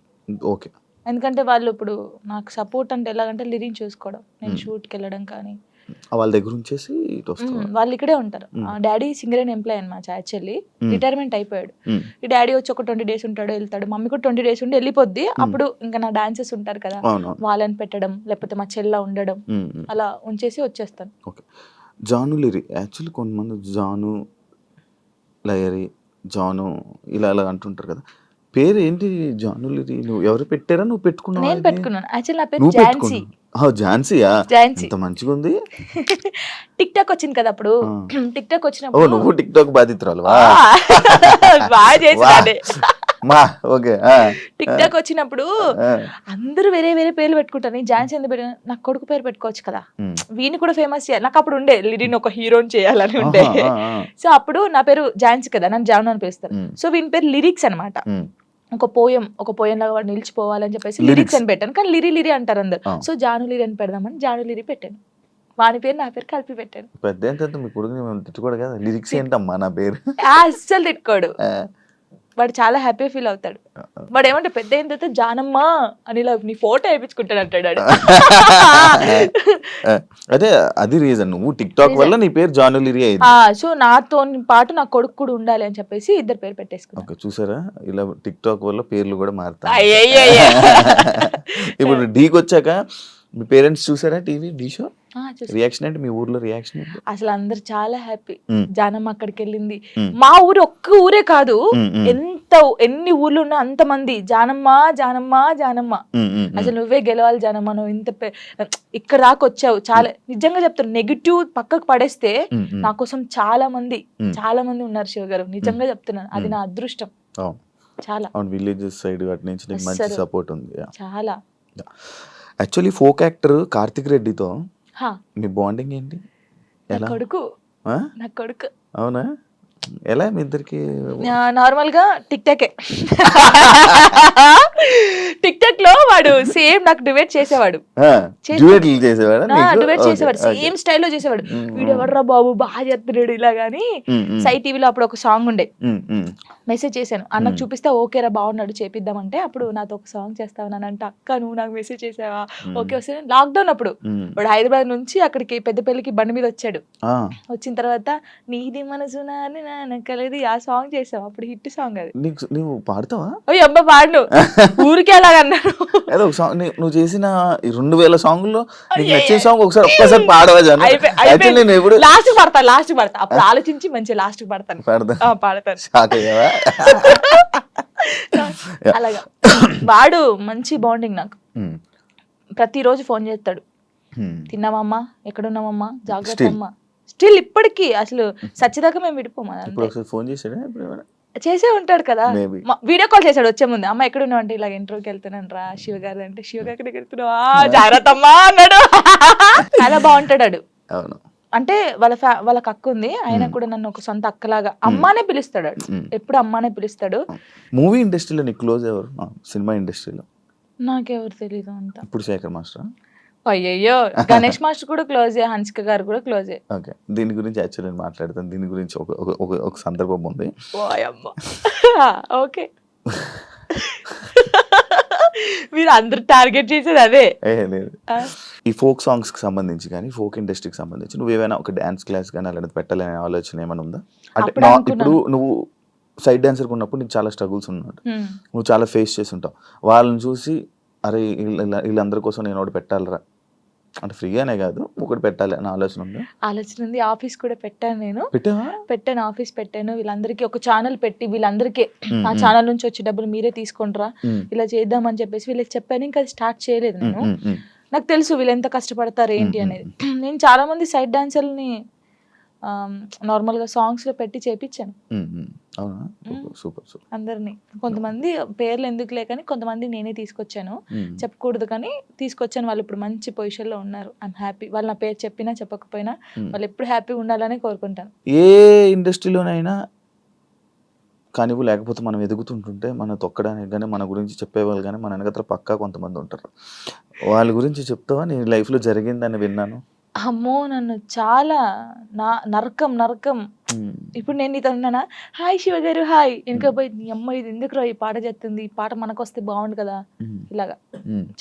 ఓకే, ఎందుకంటే వాళ్ళు ఇప్పుడు నాకు సపోర్ట్ అంటే ఎలాగంటే లిరిక్ చూసుకోవడం, నేను షూట్కి వెళ్ళడం కానీ వాళ్ళ దగ్గర ఉంచేసి వాళ్ళు ఇక్కడే ఉంటారు. డాడీ సింగరేణి ఎంప్లాయ్ అనమాట, యాక్చువల్లీ రిటైర్మెంట్ అయిపోయాడు. ఈ డాడీ వచ్చి ఒక 20 days ఉంటాడు వెళ్తాడు, మమ్మీ కూడా 20 days ఉండి వెళ్ళిపోద్ది. అప్పుడు ఇంకా నా డాన్సెస్ ఉంటారు కదా వాళ్ళని పెట్టడం, లేకపోతే మా చెల్ల ఉండడం, అలా ఉంచేసి వచ్చేస్తాను. ఓకే, జాను లిరి యాక్చువల్లీ కొంతమంది జాను లయరి జాను ఇలా అలా అంటుంటారు కదా, పేరు ఏంటి జాను లిరి? నువ్వు ఎవరు పెట్టారా, నువ్వు పెట్టుకున్నావు? నేను పెట్టుకున్నాను. యాక్చువల్లీ నా పేరు ఝాన్సీ. ఝాన్సీయా? ఝాన్సీ అంత మంచిగా ఉంది. టిక్ టాక్ వచ్చింది కదా అప్పుడు, టిక్ టాక్ వచ్చినప్పుడు నువ్వు టిక్ టాక్ బాధితురాలు బాగా చేసాడే. ఓకే, టిక్ టాక్ వచ్చినప్పుడు అందరూ వేరే వేరే పేర్లు పెట్టుకుంటారు, నేను ఝాన్సీ ఎందుకు పెట్టాను? నాకు కొడుకు పేరు పెట్టుకోవచ్చు కదా, వీని కూడా ఫేమస్ చేయాలి. నాకు అప్పుడు ఉండే లిరిని ఒక హీరోని చేయాలని ఉండే. సో అప్పుడు నా పేరు ఝాన్సీ కదా, నన్ను జాను అని పిలుస్తారు. సో వీని పేరు లిరిక్స్ అనమాట, ఒక పోయం లాగా వాడు నిలిచిపోవాలని చెప్పేసి లిరిక్స్ అని పెట్టాను. కానీ లిరి అంటారు అందరు, సో జాను లిరి అని పెడదామని జాను లిరి పెట్టాను. వాని పేరు నా పేరు కలిపి పెట్టాను. పెద్ద మీ కొడుకుని మేము తిట్టుకోడు కదా, లిరిక్స్ ఏంటమ్మా నా పేరు అస్సలు తిట్టుకోడు, వాడు చాలా హ్యాపీ ఫీల్ అవుతాడు. వాడు ఏమంటే పెద్ద అయిన తర్వాత జానమ్మా అని ఇలా నీ ఫోటో వేయించుకుంటాడు అంటాడు. అదే అది రీజన్, నువ్వు టిక్ టాక్ వల్ల నీ పేరు జాను లిరి అయింది. సో నాతో పాటు నా కొడుకు కూడా ఉండాలి అని చెప్పేసి ఇద్దరు పేరు పెట్టేసుకున్నాను. ఓకే, చూసారా ఇలా టిక్ టాక్ వల్ల పేర్లు కూడా మారుతాయి. ఇప్పుడు డీకి వచ్చాక మీ పేరెంట్స్ చూసారా టీవీ డీ షో? రియాక్షన్ ఏంటి, మీ ఊర్లో రియాక్షన్ ఏంటి? అసలు అందరు చాలా హ్యాపీ, జానమ్మ అక్కడికి వెళ్ళింది. మా ఊరు ఒక్క ఊరే కాదు, ఎన్ని ఊర్లు ఉన్నా అంత మంది జానమ్మ జానమ్మ జానమ్మ, అసలు నువ్వే గెలవాలి జానమ్మ, నువ్వు ఇంత ఇక్కడ దాకా వచ్చావు. చాలా నిజంగా చెప్తాను, నెగిటివ్ పక్కకు పడేస్తే నా కోసం చాలా మంది ఉన్నారు శివ గారు, నిజంగా చెప్తున్నాను, అది నా అదృష్టం. చాలా విలేజెస్ సైడ్ అటు నుంచి మంచి సపోర్ట్ ఉంది చాలా. యాక్చువల్లీ ఫోక్ యాక్టర్ కార్తిక్ రెడ్డితో మీ బాండింగ్ ఏంటి? నా కొడుకు. అవునా, ఎలా మీ ఇద్దరికి? నార్మల్ గా టిక్ టాక్ లో వాడు సేమ్ నాకు డిబేట్ చేసేవాడు, సేమ్ స్టైల్లో చేసేవాడు. వీడు ఎవర్రా బాబు బాగా చేస్తున్నాడు ఇలా గానీ. సై టీవీలో అప్పుడు ఒక సాంగ్ ఉండే, మెసేజ్ చేశాను అన్నకు చూపిస్తే ఓకేరా బాగున్నాడు చేపిద్దామంటే, అప్పుడు నాతో ఒక సాంగ్ చేస్తావనంటే అక్క నువ్వు నాకు మెసేజ్ చేసావా? ఓకే వస్తే లాక్డౌన్ అప్పుడు వాడు హైదరాబాద్ నుంచి అక్కడికి పెద్దపల్లికి బండి మీద వచ్చాడు. వచ్చిన తర్వాత నీది మనసు నానకలేదు ఆ సాంగ్ చేసావు, అప్పుడు హిట్ సాంగ్ అది. నువ్వు పాడతావా? ఓ అబ్బా పాడు, ఊరికే అలాగన్నాను. నువ్వు చేసిన 2000 సాంగ్లో నచ్చిన సాంగ్ ఒక్కసారి పాడవా? లాస్ట్ పడతా అప్పుడు ఆలోచించి మంచి లాస్ట్ పడతాను. అలాగా వాడు మంచి బాండింగ్ నాకు. ప్రతిరోజు ఫోన్ చేస్తాడు, తిన్నామమ్మా, ఎక్కడున్నామమ్మా, జాగ్రత్త అమ్మా. స్టిల్ ఇప్పటికీ అసలు సచ్చిదాకా మేము విడిపోమా. చేసే ఉంటాడు కదా, వీడియో కాల్ చేశాడు వచ్చే ముందు, అమ్మ ఎక్కడ ఉన్నావు అంటే ఇలాగ ఇంటర్వ్యూకి వెళ్తున్నాను రా శివ గారు అంటే, శివ గారికి వెళ్తున్నావా జాగ్రత్త అమ్మా అన్నాడు. చాలా బాగుంటాడు. అవును. అంటే వాళ్ళకి అక్క ఉంది, ఆయన కూడా నన్ను ఒక సొంత అక్కలాగా అమ్మానే పిలుస్తాడు, ఎప్పుడు అమ్మానే పిలుస్తాడు. మూవీ ఇండస్ట్రీలో నీకు క్లోజ్ ఎవరు? సినిమా ఇండస్ట్రీలో నాకెవరు తెలీదు అంత. ఇప్పుడు శేఖర్ మాస్టర్. అయ్యయ్యో, గణేష్ మాస్టర్ కూడా క్లోజే, హన్సిక గారు కూడా క్లోజే. ఓకే, దీని గురించి యాక్చువల్లీ నేను మాట్లాడతాను. దీని గురించి ఒక సందర్భం ఉంది. ఓకే, మీరు అందరు టార్గెట్ చేసేది అదే. లేదు, ఈ ఫోక్ సాంగ్స్ కి సంబంధించి కానీ ఫోక్ ఇండస్ట్రీకి సంబంధించి నువ్వు ఏమైనా ఒక డాన్స్ క్లాస్ కానీ అలాంటిది పెట్టాలనే ఆలోచన ఏమైనా ఉందా? అంటే ఇప్పుడు నువ్వు సైడ్ డాన్సర్ ఉన్నప్పుడు నీకు చాలా స్ట్రగుల్స్ ఉన్నాడు, నువ్వు చాలా ఫేస్ చేసి ఉంటావు. వాళ్ళని చూసి అరే వీళ్ళందరి కోసం నేను ఒకటి పెట్టాలరా, అంటే ఫ్రీగానే కాదు ఒకటి పెట్టాలి అని ఆలోచన ఉంది? ఆలోచన ఉంది. ఆఫీస్ కూడా పెట్టాను నేను. పెట్టాను, ఆఫీస్ పెట్టాను. వీళ్ళందరికీ ఒక ఛానల్ పెట్టి వీళ్ళందరికీ ఆ ఛానల్ నుంచి వచ్చే డబ్బులు మీరే తీసుకుంటారా, ఇలా చేద్దామని చెప్పేసి వీళ్ళకి చెప్పాను. ఇంకా అది స్టార్ట్ చేయలేదు నేను. నాకు తెలుసు వీళ్ళు ఎంత కష్టపడతారు ఏంటి అనేది. నేను చాలా మంది సైడ్ డాన్సర్ని నార్మల్గా సాంగ్స్ లో పెట్టి చేపించాను అందరినీ. కొంతమంది పేర్లు ఎందుకులే కానీ కొంతమంది నేనే తీసుకొచ్చాను, చెప్పకూడదు కానీ తీసుకొచ్చాను. వాళ్ళు ఇప్పుడు మంచి పొజిషన్ లో ఉన్నారు. I'm happy. వాళ్ళు నా పేరు చెప్పినా చెప్పకపోయినా వాళ్ళు ఎప్పుడు హ్యాపీ ఉండాలని కోరుకుంటాను. ఏ ఇండస్ట్రీలోనైనా కానీ లేకపోతే మనం ఎదుగుతుంటుంటే మన తొక్కడానికి కానీ మన గురించి చెప్పేవాళ్ళు కానీ మన వెనకత్ర పక్కా కొంతమంది ఉంటారు. వాళ్ళ గురించి చెప్తావా? నీ లైఫ్లో జరిగిందని విన్నాను. అమ్మో, నన్ను చాలా నరకం. ఇప్పుడు నేను నీతో ఉన్నానా, హాయ్ శివ గారు హాయ్, వెనకపోయి నీ అమ్మ ఇది ఎందుకు ఈ పాట చేస్తుంది, ఈ పాట మనకు వస్తే బాగుండు కదా, ఇలాగా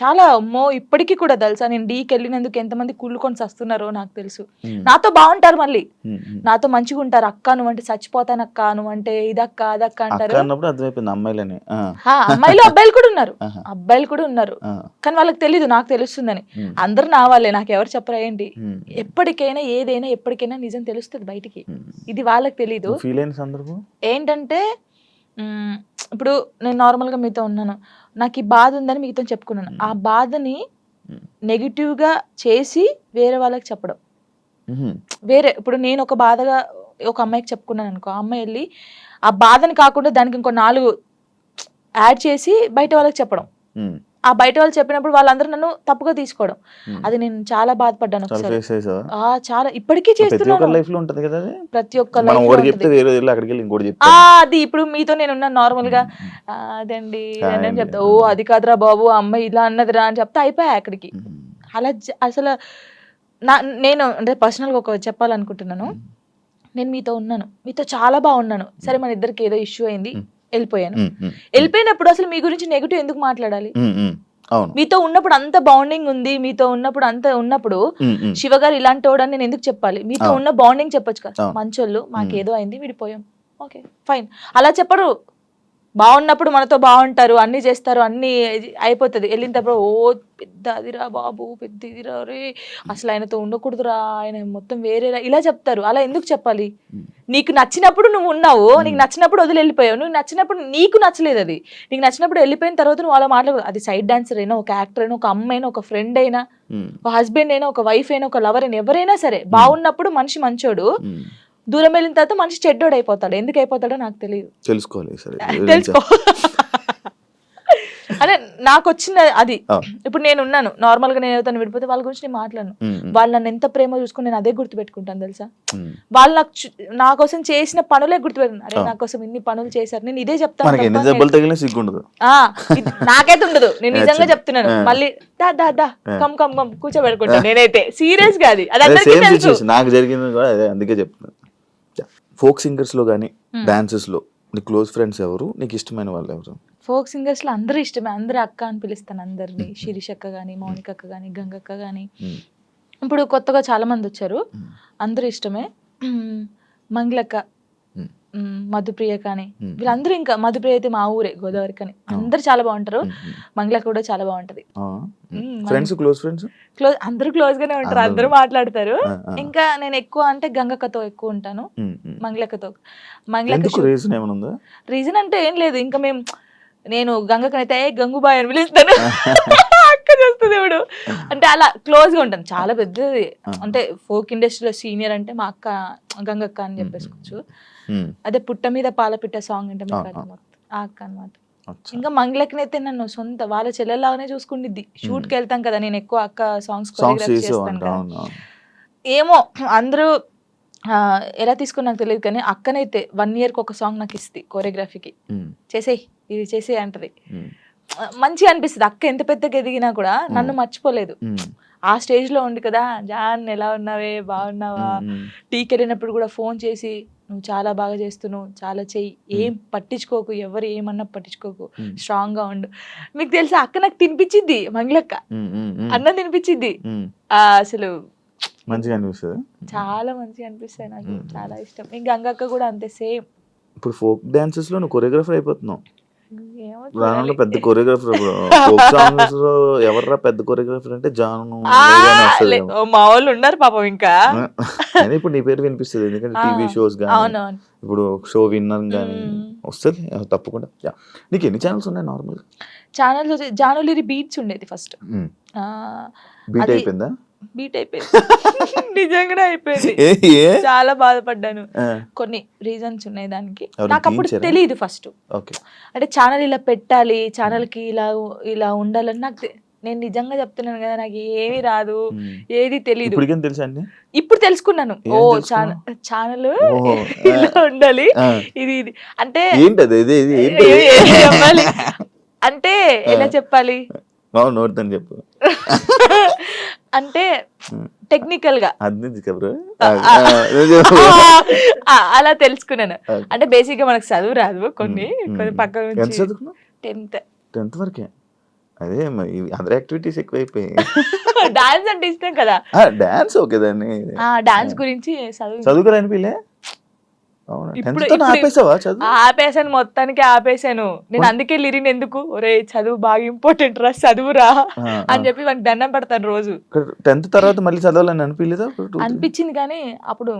చాలా. అమ్మో, ఇప్పటికీ కూడా తెలుసా, నేను డీకి వెళ్ళినందుకు ఎంతమంది కుళ్ళుకొని వస్తున్నారో నాకు తెలుసు. నాతో బాగుంటారు, మళ్ళీ నాతో మంచిగా ఉంటారు. అక్క నువ్వంటే చచ్చిపోతాను, అక్క నువ్వంటే ఇదక్క అదక్క అంటారు. అమ్మాయిలు అబ్బాయిలు కూడా ఉన్నారు, కానీ వాళ్ళకి తెలీదు, నాకు తెలుస్తుందని. అందరు నా వాళ్ళే, నాకు ఎవరు చెప్పరా ఏంటి. ఎప్పటికైనా ఏదైనా ఎప్పటికైనా నిజం తెలుస్తుంది బయటికి, ఇది వాళ్ళకి తెలీదు. ఏంటంటే ఇప్పుడు నేను నార్మల్ గా మీతో ఉన్నాను, నాకు ఈ బాధ ఉందని మీతో చెప్పుకున్నాను. ఆ బాధని నెగిటివ్ గా చేసి వేరే వాళ్ళకి చెప్పడం వేరే. ఇప్పుడు నేను ఒక బాధగా ఒక అమ్మాయికి చెప్పుకున్నాను అనుకో, ఆ అమ్మాయి వెళ్ళి ఆ బాధని కాకుండా దానికి ఇంకో 4 యాడ్ చేసి బయట వాళ్ళకి చెప్పడం. ఆ బయట వాళ్ళు చెప్పినప్పుడు వాళ్ళందరూ నన్ను తప్పుగా తీసుకోవడం, అది నేను చాలా బాధపడ్డాను ఒకసారి. చాలా ఇప్పటికీ చేస్తున్నాను, ప్రతి ఒక్క అది. ఇప్పుడు మీతో నేను ఉన్నాను నార్మల్ గా, అదండి అని చెప్తా, ఓ అది కాదురా బాబు అమ్మాయి ఇలా అన్నదిరా అని చెప్తా, అయిపోయా అక్కడికి. అలా అసలు నేను అంటే పర్సనల్ గా ఒక చెప్పాలనుకుంటున్నాను. నేను మీతో ఉన్నాను, మీతో చాలా బాగున్నాను, సరే మన ఇద్దరికి ఏదో ఇష్యూ అయింది, వెళ్ళిపోయాను. వెళ్ళిపోయినప్పుడు అసలు మీ గురించి నెగిటివ్ ఎందుకు మాట్లాడాలి? మీతో ఉన్నప్పుడు అంత బాండింగ్ ఉంది, మీతో ఉన్నప్పుడు శివ గారు ఇలాంటి వాడని నేను ఎందుకు చెప్పాలి? మీతో ఉన్న బాండింగ్ చెప్పొచ్చు కదా, మంచోళ్ళు, మాకేదో అయింది విడిపోయాం, ఓకే ఫైన్. అలా చెప్పరు. బాగున్నప్పుడు మనతో బాగుంటారు, అన్ని చేస్తారు, అన్ని అయిపోతుంది. వెళ్ళిన తర్వాత ఓ పెద్ద అదిరా బాబు, పెద్ద ఇదిరా రే, అసలు ఆయనతో ఉండకూడదురా, ఆయన మొత్తం వేరేరా, ఇలా చెప్తారు. అలా ఎందుకు చెప్పాలి? నీకు నచ్చినప్పుడు నువ్వు ఉన్నావు, నీకు నచ్చినప్పుడు వదిలి వెళ్ళిపోయావు. నువ్వు నచ్చినప్పుడు నీకు నచ్చలేదు, అది నీకు నచ్చినప్పుడు వెళ్ళిపోయిన తర్వాత నువ్వు అలా మాట్లాడదు. అది సైడ్ డాన్సర్ అయినా, ఒక యాక్టర్ అయినా, ఒక అమ్మాయి అయినా, ఒక ఫ్రెండ్ అయినా, ఒక హస్బెండ్ అయినా, ఒక వైఫ్ అయినా, ఒక లవర్ అయినా, ఎవరైనా సరే బాగున్నప్పుడు మనిషి మంచోడు, దూరం వెళ్ళిన తర్వాత మనిషి చెడ్డోడు అయిపోతాడు. ఎందుకు అయిపోతాడో నాకు తెలియదు, తెలుసుకో. అదే నాకు వచ్చిన అది. ఇప్పుడు నేను ఉన్నాను నార్మల్ గా, నేను ఎవరితో విడిపోతే వాళ్ళ గురించి నేను మాట్లాడను. వాళ్ళు నన్ను ఎంత ప్రేమ చూసుకుని నేను అదే గుర్తు పెట్టుకుంటాను తెలుసా. వాళ్ళు నా కోసం చేసిన పనులే గుర్తుపెట్టుకున్నాను. అరే నా కోసం ఇన్ని పనులు చేశారు, నేను ఇదే చెప్తాను. నాకైతే ఉండదు, నేను నిజంగా చెప్తున్నాను. మళ్ళీ దా కమ్ కూర్చోబెట్టుకుంటాను నేనైతే, సీరియస్ గా. నాకు జరిగింది కూడా అదే, అందుకే చెప్తున్నాను. ఫోక్ సింగర్స్ లో కానీ డాన్సెస్ లో నీ క్లోజ్ ఫ్రెండ్స్ ఎవరు, నీకు ఇష్టమైన వాళ్ళు ఎవరు? ఫోక్ సింగర్స్ లో అందరూ ఇష్టమే, అందరూ అక్క అని పిలుస్తాను అందరినీ. శిరీష్ అక్క గానీ, మౌనిక అక్క గానీ, గంగక్క గానీ, ఇప్పుడు కొత్తగా చాలా మంది వచ్చారు, అందరూ ఇష్టమే. మంగళక్క, మధుప్రియ కానీ, వీళ్ళందరూ. ఇంకా మధుప్రియ అయితే మా ఊరే, గోదావరి కానీ. అందరు చాలా బాగుంటారు, మంగళక్క కూడా చాలా బాగుంటది. క్లోజ్ అందరూ క్లోజ్ గానే ఉంటారు, అందరూ మాట్లాడతారు. ఇంకా నేను ఎక్కువ అంటే గంగక్కతో ఎక్కువ ఉంటాను, మంగళక్కతో. రీజన్ అంటే ఏం లేదు, ఇంకా నేను గంగకనైతే గంగుబాయ్ అని పిలుస్తాను, అక్క చేస్తుంది ఇప్పుడు. అంటే అలా క్లోజ్ గా ఉంటాను, చాలా పెద్దది. అంటే ఫోక్ ఇండస్ట్రీలో సీనియర్ అంటే మా అక్క గంగక్క అని చెప్పేసుకోవచ్చు. అదే పుట్ట మీద పాలపిట్ట సాంగ్ అంటే మీకు అర్థమవుతుంది, ఆ అక్క అనమాట. ఇంకా మంగళకనైతే నన్ను సొంత వాళ్ళ చెల్లెల్లాగానే చూసుకుండిద్ది. షూట్ కి వెళ్తాం కదా, నేను ఎక్కువ అక్క సాంగ్స్ కొరియోగ్రాఫ్ చేస్తాను కదా, ఏమో అందరూ ఎలా తీసుకుని నాకు తెలియదు కానీ అక్కనైతే 1 yearకి ఒక సాంగ్ నాకు ఇస్తుంది కోరియోగ్రఫీకి. చేసేయి ఇది చేసేయి అంటది. మంచిగా అనిపిస్తుంది. అక్క ఎంత పెద్దగా ఎదిగినా కూడా నన్ను మర్చిపోలేదు. ఆ స్టేజ్ లో ఉంది కదా, జాన్ ఎలా ఉన్నావే, బాగున్నావా, టీకి వెళ్ళినప్పుడు కూడా ఫోన్ చేసి నువ్వు చాలా బాగా చేస్తున్నావు, చాలా చెయ్యి, ఏం పట్టించుకోకు, ఎవరు ఏమన్నా పట్టించుకోకు, స్ట్రాంగ్ గా ఉండు. మీకు తెలుసా అక్క నాకు తినిపించింది, మంగళక్క అన్నం తినిపించింది. అసలు మంచిగా అనిపిస్తుంది, చాలా మంచిగా అనిపిస్తాయి, నాకు చాలా ఇష్టం. ఇంకా గంగక్క కూడా అంతే సేమ్. ఇప్పుడు ఫోక్ డాన్సెస్ లో నువ్వు కొరియోగ్రాఫర్ అయిపోతున్నావు. ఏమో రానున్న పెద్ద కొరియోగ్రాఫర్. ఫోక్ సాంగ్స్ లో ఎవర్రా పెద్ద కొరియోగ్రాఫర్ అంటే జాను. మా వాళ్ళు ఉన్నారు పాపం ఇంకా. ఇప్పుడు నీ పేరు వినిపిస్తుంది ఎందుకంటే టీవీ షోస్ కానీ ఇప్పుడు షో విన్నర్ కానీ వస్తుంది తప్పకుండా. నీకు ఎన్ని ఛానల్స్ ఉన్నాయి నార్మల్ ఛానల్స్? జానులిరి బీట్స్ ఉండేది ఫస్ట్. బీట్ అయిపోయిందా? బీట్ అయిపోయింది, నిజంగానే అయిపోయింది. చాలా బాధపడ్డాను. కొన్ని రీజన్స్ ఉన్నాయి దానికి. నాకు అప్పుడు తెలియదు ఫస్ట్. అంటే ఛానల్ ఇలా పెట్టాలి, ఛానల్ కి ఇలా ఉండాలని నాకు నేను నిజంగా చెప్తున్నాను కదా, నాకు ఏమీ రాదు, ఏది తెలియదు. ఇప్పుడు తెలుసుకున్నాను, ఓ ఛానల్ ఇలా ఉండాలి, ఇది ఇది అంటే చెప్పాలి అంటే ఎలా చెప్పాలి, చెప్పు అంటే టెక్నికల్ గా అలా తెలుసుకున్నాను. అంటే బేసిక్ గా మనకు చదువు రాదు, కొన్ని పక్కన నుంచి 10th వరకే. అదే అదర్ యాక్టివిటీస్ ఎక్కువైపోయాయి. డాన్స్ అంటే ఇష్టం కదా, డాన్స్ ఓకే దాన్ని డాన్స్ గురించి చదువుకోరానిపిలే. ఆపేసాను, మొత్తానికి ఆపేసాను నేను. అందుకే లిరిన్ ఎందుకు, ఒరే చదువు బాగా ఇంపార్టెంట్ రా, చదువురా అని చెప్పి వానికి దండం పెడతాను రోజు. 10th తర్వాత మళ్ళీ చదవాలని అనిపించలేదా? అనిపించింది కానీ అప్పుడు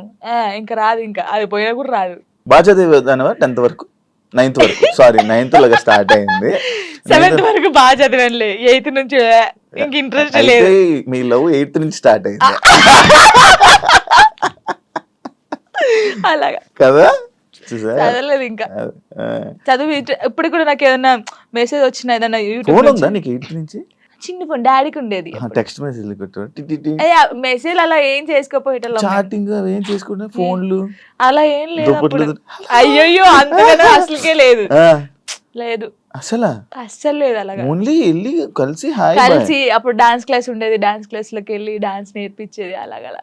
ఇంకా రాదు, ఇంకా అది పోయినా కూడా రాదు. బాగా చదివేదానివా 10th వరకు? 9th వరకు, సారీ 9th లాగా స్టార్ట్ అయింది. 7th వరకు బాగా చదివానులే, 8th నుంచి ఇంక ఇంట్రెస్ట్ లేదు. మీ లవ్ 8th నుంచి స్టార్ట్ అయింది అలాగా కదా? చదవలేదు ఇంకా, చదువు ఇప్పుడు కూడా నాకు ఏదైనా మెసేజ్ వచ్చినా ఏదైనా యూట్యూబ్ ఉందా నీకు 8th నుంచి? చిన్న ఫోన్ డాడీకి ఉండేది, టెక్స్ట్ మెసేజ్ మెసేజ్ అలా ఏం చేసుకోపోయేటోళ్ళం, చాటింగ్ ఏం చేసుకుంటే ఫోన్లు అలా ఏం లేదు. అయ్యో అంతగా అసలుకే లేదు, లేదు అస్సలు లేదు. అలాగా ఓన్లీ వెళ్ళి కలిసి అప్పుడు డాన్స్ క్లాస్ ఉండేది, డాన్స్ క్లాస్ లోకి వెళ్ళి డాన్స్ నేర్పించేది. అలాగలా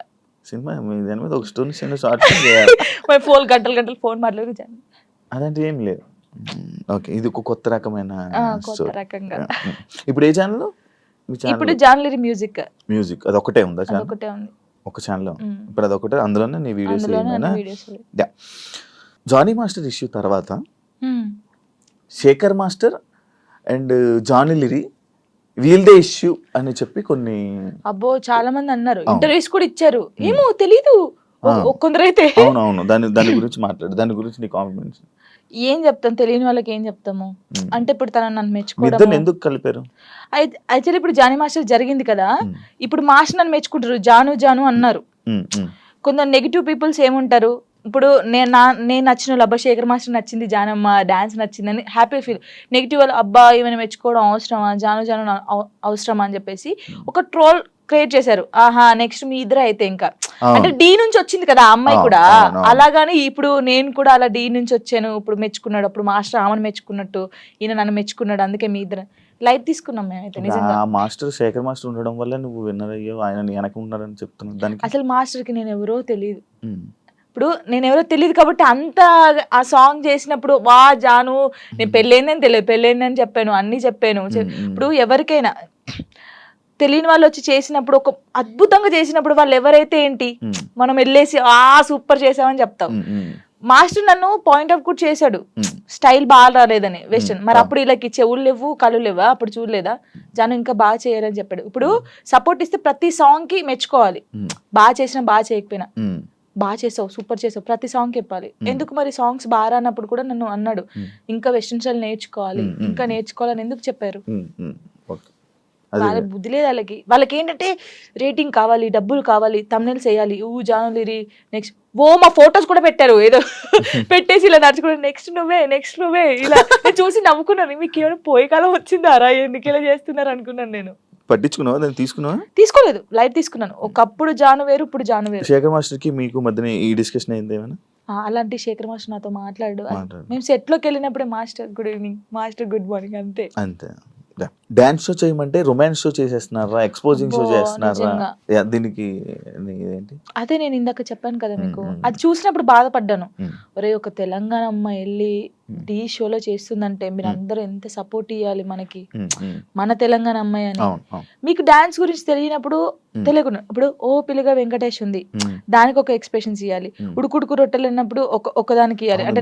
సినిమా దాని మీద ఒక స్టోరీ షార్ట్ చేయాలి. 4 గంటలు ఫోన్ మాట్లాడి అదంటే ఏం లేదు. ఓకే, ఇది ఒక కొత్త రకమైన రకంగా. ఇప్పుడు ఏ ఛానల్? ఇప్పుడు జాన్లరీ మ్యూజిక్ అది ఒకటే ఉందా? ఒకటే ఉంది, ఒక ఛానల్. ఇప్పుడు అది ఒకటే, అందులోనే నీ వీడియోస్. జానీ మాస్టర్ ఇష్యూ తర్వాత శేఖర్ మాస్టర్ అండ్ జానీ లిరి వీల్దే ఇష్యూ అని చెప్పి కొన్ని అబ్బో చాలా మంది అన్నారు, ఇంటర్వ్యూస్ కూడా ఇచ్చారు. ఏమో తెలీదు కొందరైతే. అవునవును, దాని గురించి మాట్లాడు, దాని గురించి నీ కాన్ఫిడెన్స్. ఏం చెప్తాం, తెలియని వాళ్ళకి ఏం చెప్తాము. అంటే ఇప్పుడు తన నన్ను మెచ్చుకోవడం ఎందుకు కలిపారు? అయితే ఇప్పుడు జానీ మాస్టర్ జరిగింది కదా, ఇప్పుడు మాస్టర్ నన్ను మెచ్చుకుంటారు, జాను అన్నారు. కొందరు నెగిటివ్ పీపుల్స్ ఏముంటారు, ఇప్పుడు నేను నచ్చిన వాళ్ళు, అబ్బా శేఖర్ మాస్టర్ నచ్చింది, జానమ్మ డాన్స్ నచ్చిందని హ్యాపీ ఫీల్. నెగిటివ్ వాళ్ళు, అబ్బా ఈమెను మెచ్చుకోవడం అవసరమా, జాను అవసరమా అని చెప్పేసి ఒక ట్రోల్ క్రియేట్ చేశారు. ఆహా నెక్స్ట్ మీ ఇద్దరు అయితే ఇంకా, అంటే డి నుంచి వచ్చింది కదా ఆ అమ్మాయి కూడా, అలాగాని ఇప్పుడు నేను కూడా అలా డి నుంచి వచ్చాను, ఇప్పుడు మెచ్చుకున్నాడు, అప్పుడు మాస్టర్ ఆమెను మెచ్చుకున్నట్టు ఈయన నన్ను మెచ్చుకున్నాడు, అందుకే మీ ఇద్దరు లైట్ తీసుకున్నాం మేమైతే. నిజంగా మాస్టర్ శేఖర్ మాస్టర్ ఉండడం వల్ల నువ్వు విన్నర్ అయ్యో, ఆయన వెనక ఉన్నాడని చెప్తున్నాను. దానికి అసలు మాస్టర్ కి నేను ఎవరో తెలియదు, ఇప్పుడు నేను ఎవరో తెలియదు కాబట్టి అంత ఆ సాంగ్ చేసినప్పుడు వా జాను నేను పెళ్ళైందని తెలియదు, పెళ్ళైందని చెప్పాను, అన్ని చెప్పాను. ఇప్పుడు ఎవరికైనా తెలియని వాళ్ళు వచ్చి చేసినప్పుడు, ఒక అద్భుతంగా చేసినప్పుడు వాళ్ళు ఎవరైతే ఏంటి, మనం వెళ్ళేసి సూపర్ చేసామని చెప్తాం. మాస్టర్ నన్ను పాయింట్ అవుట్ కూడా చేశాడు, స్టైల్ బాగా రాలేదని వెస్టర్న్. మరి అప్పుడు వీళ్ళకి చెవులు లేవు, కళ్ళు లేవా, అప్పుడు చూడలేదా, జాను ఇంకా బాగా చేయాలని చెప్పాడు. ఇప్పుడు సపోర్ట్ ఇస్తే ప్రతి సాంగ్ కి మెచ్చుకోవాలి, బాగా చేసినా బాగా చేయకపోయినా, బాగా చేసావు సూపర్ చేసావు ప్రతి సాంగ్ చెప్పాలి. ఎందుకు మరి సాంగ్స్ బాగా రానప్పుడు కూడా నన్ను అన్నాడు, ఇంకా వెస్టర్న్ స్టైల్ నేర్చుకోవాలి, ఇంకా నేర్చుకోవాలని ఎందుకు చెప్పారు. వాళ్ళ బుద్ధి లేదు వాళ్ళకి ఏంటంటే రేటింగ్ కావాలి, డబ్బులు కావాలి, తమ్నెల్స్ వేయాలి, జాను లిరి నెక్స్ట్ మా ఫొటోస్ కూడా పెట్టారు, ఏదో పెట్టేసి ఇలా నడుచుకుంటే నెక్స్ట్ నువ్వే ఇలా చూసి నవ్వుకున్నాను. మీకు ఏమైనా పోయే కాలం వచ్చిందారా, ఎందుకు ఇలా చేస్తున్నారు అనుకున్నాను నేను. పట్టించుకున్నావా దాన్ని, తీసుకున్నావా? తీసుకోలేదు, లైట్ తీసుకున్నాను. ఒకప్పుడు జాను వేరు, ఇప్పుడు జాను వేరు. శేఖర్ మాస్టర్ కి మీకు మధ్యన ఈ డిస్కషన్ అయింది ఏమైనా? అలాంటి శేఖర్ మాస్టర్ నాతో మాట్లాడు. మాట్లాడు. మేము సెట్ లోకి వెళ్ళినప్పుడే master good evening, master good morning, అంతే. అంతే. డాన్స్ షో చేయమంటే రొమాన్స్ షో చేసేస్తున్నారా, ఎక్స్పోజింగ్ షో చేస్తున్నారా? నిజంగా. దీనికి ఏంటి? అదే నేను ఇందాక చెప్పాను కదా మీకు, అది చూసినప్పుడు బాధపడ్డాను. ఒరే ఒక తెలంగాణ అమ్మాయి వెళ్ళి ఢీ షోలో చేస్తుందంటే మీరు అందరూ ఎంత సపోర్ట్ ఇవ్వాలి మనకి, మన తెలంగాణ అమ్మాయి అని. మీకు డాన్స్ గురించి తెలియనప్పుడు తెలియకుండా, ఇప్పుడు ఓ పిల్లగా వెంకటేష్ ఉంది, దానికి ఒక ఎక్స్ప్రెషన్స్ ఇవ్వాలి. ఉడుకుడుకు రొట్టెలు అన్నప్పుడు ఒకదానికి ఇవ్వాలి. అంటే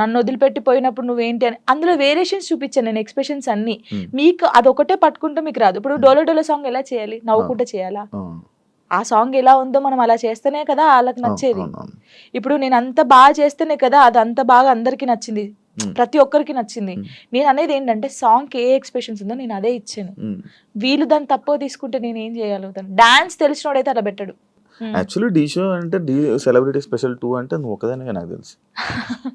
నన్ను వదిలిపెట్టి పోయినప్పుడు నువ్వేంటి అని అందులో వేరియేషన్స్ చూపించాను నేను, ఎక్స్ప్రెషన్స్ అన్ని. మీకు అదొకటే పట్టుకుంటే మీకు రాదు. ఇప్పుడు డోలో డోలో సాంగ్ ఎలా చేయాలి, నవ్వుకుంటే చేయాలా? ఆ సాంగ్ ఎలా ఉందో మనం అలా చేస్తేనే కదా వాళ్ళకి నచ్చేది. ఇప్పుడు నేను అంత బాగా చేస్తేనే కదా అది అంత బాగా అందరికి నచ్చింది, ప్రతి ఒక్కరికి నచ్చింది. నేను అనేది ఏంటంటే సాంగ్ ఏ ఎక్స్ప్రెషన్స్ ఉందో నేను అదే ఇచ్చాను. వీళ్ళు దాన్ని తక్కువ తీసుకుంటే నేను ఏం చేయగలుగుతాను? డాన్స్ తెలిసినోడైతే అలా పెట్టడు. యాక్చువల్లీ డీ షో అంటే డీ సెలబ్రిటీ స్పెషల్ 2 అంటే నువ్వు ఒక్కదానివే, నాకు తెలుసు.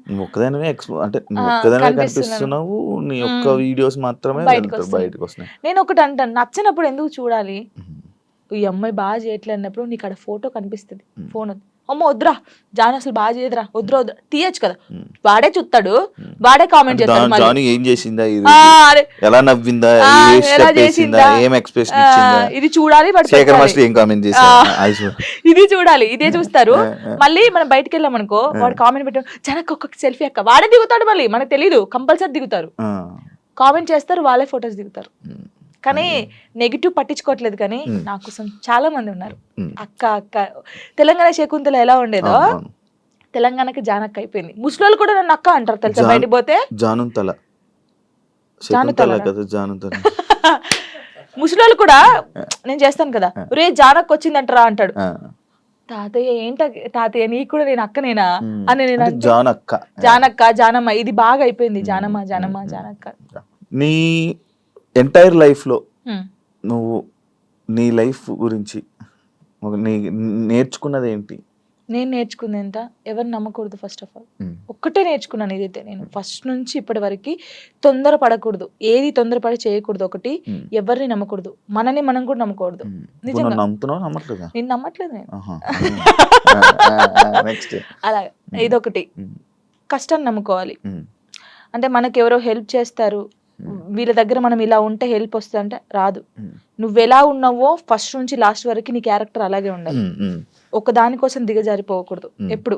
నువ్వు ఒక్కదానివే అంటే నువ్వు ఒక్కదానివే కనిపిస్తున్నావు, నీ ఒక్క వీడియోస్ మాత్రమే బయటకు వస్తున్నాయి. నేను ఒకటి అంటాను, నచ్చినప్పుడు ఎందుకు చూడాలి? ఈ అమ్మాయి బాగా చేయట్లేదు అన్నప్పుడు నీకు అక్కడ ఫోటో కనిపిస్తుంది, ఫోన్ అమ్మ వద్దురా జాను అసలు బాగా చేయదురా, వద్దురా వద్దురా తీయచ్చు కదా. వాడే చూస్తాడు, వాడే కామెంట్ చేస్తాడు, జాను ఏం చేసిందా, ఎలా నవ్విందా, ఎలా చేసిందా, ఏం ఎక్స్ప్రెషన్ ఇచ్చిందా, ఇది చూడాలి. శేఖర్ మాస్టర్ ఏం కామెంట్ చేశారు, ఇది చూడాలి, ఇదే చూస్తారు. మళ్ళీ మనం బయటకు వెళ్ళాం అనుకో, వాడు కామెంట్ పెట్టాడు జనకు ఒక్కొక్క సెల్ఫీ అక్క, వాడే దిగుతాడు, మళ్ళీ మనకు తెలీదు, కంపల్సరీ దిగుతారు, కామెంట్ చేస్తారు, వాళ్ళే ఫొటోస్ దిగుతారు. కానీ నెగిటివ్ పట్టించుకోవట్లేదు. కానీ నా కోసం చాలా మంది ఉన్నారు. అక్క అక్క తెలంగాణ శకుంతల ఎలా ఉండేదో తెలంగాణకి జానక్క అయిపోయింది. ముసలోళ్ళు కూడా నన్ను అక్క అంటారు తెలుసా, బయటికి పోతే. ముసలోళ్ళు కూడా నేను చేస్తాను కదా, రే జానక్క వచ్చిందంటారా అంటాడు. తాతయ్య ఏంట తాతయ్య నీకు కూడా నేను అక్కనేనా అని నేను జానక్క జానమ్మ, ఇది బాగా అయిపోయింది, జానమ్మ జానమ్మ జానక్క. నీ ఎంటైర్ లైఫ్లో నువ్వు నీ లైఫ్ గురించి నేర్చుకున్నది ఏంటి? నేను నేర్చుకుంది ఎంత, ఎవరిని నమ్మకూడదు. ఫస్ట్ ఆఫ్ ఆల్ ఒక్కటే నేర్చుకున్నాను, ఇదైతే నేను ఫస్ట్ నుంచి ఇప్పటి వరకు తొందర పడకూడదు, ఏది తొందరపడి చేయకూడదు. ఒకటి, ఎవరిని నమ్మకూడదు, మనని మనం కూడా నమ్మకూడదు. నిజంగా నేను నమ్మట్లేదు నేను. అలాగే ఇదొకటి. కష్టాన్ని నమ్ముకోవాలి. అంటే మనకి ఎవరో హెల్ప్ చేస్తారు, వీళ్ళ దగ్గర మనం ఇలా ఉంటే హెల్ప్ వస్తుంది అంటే రాదు. నువ్వు ఎలా ఉన్నావో ఫస్ట్ నుంచి లాస్ట్ వరకు నీ క్యారెక్టర్ అలాగే ఉండాలి. ఒక దానికోసం దిగజారిపోకూడదు ఎప్పుడు.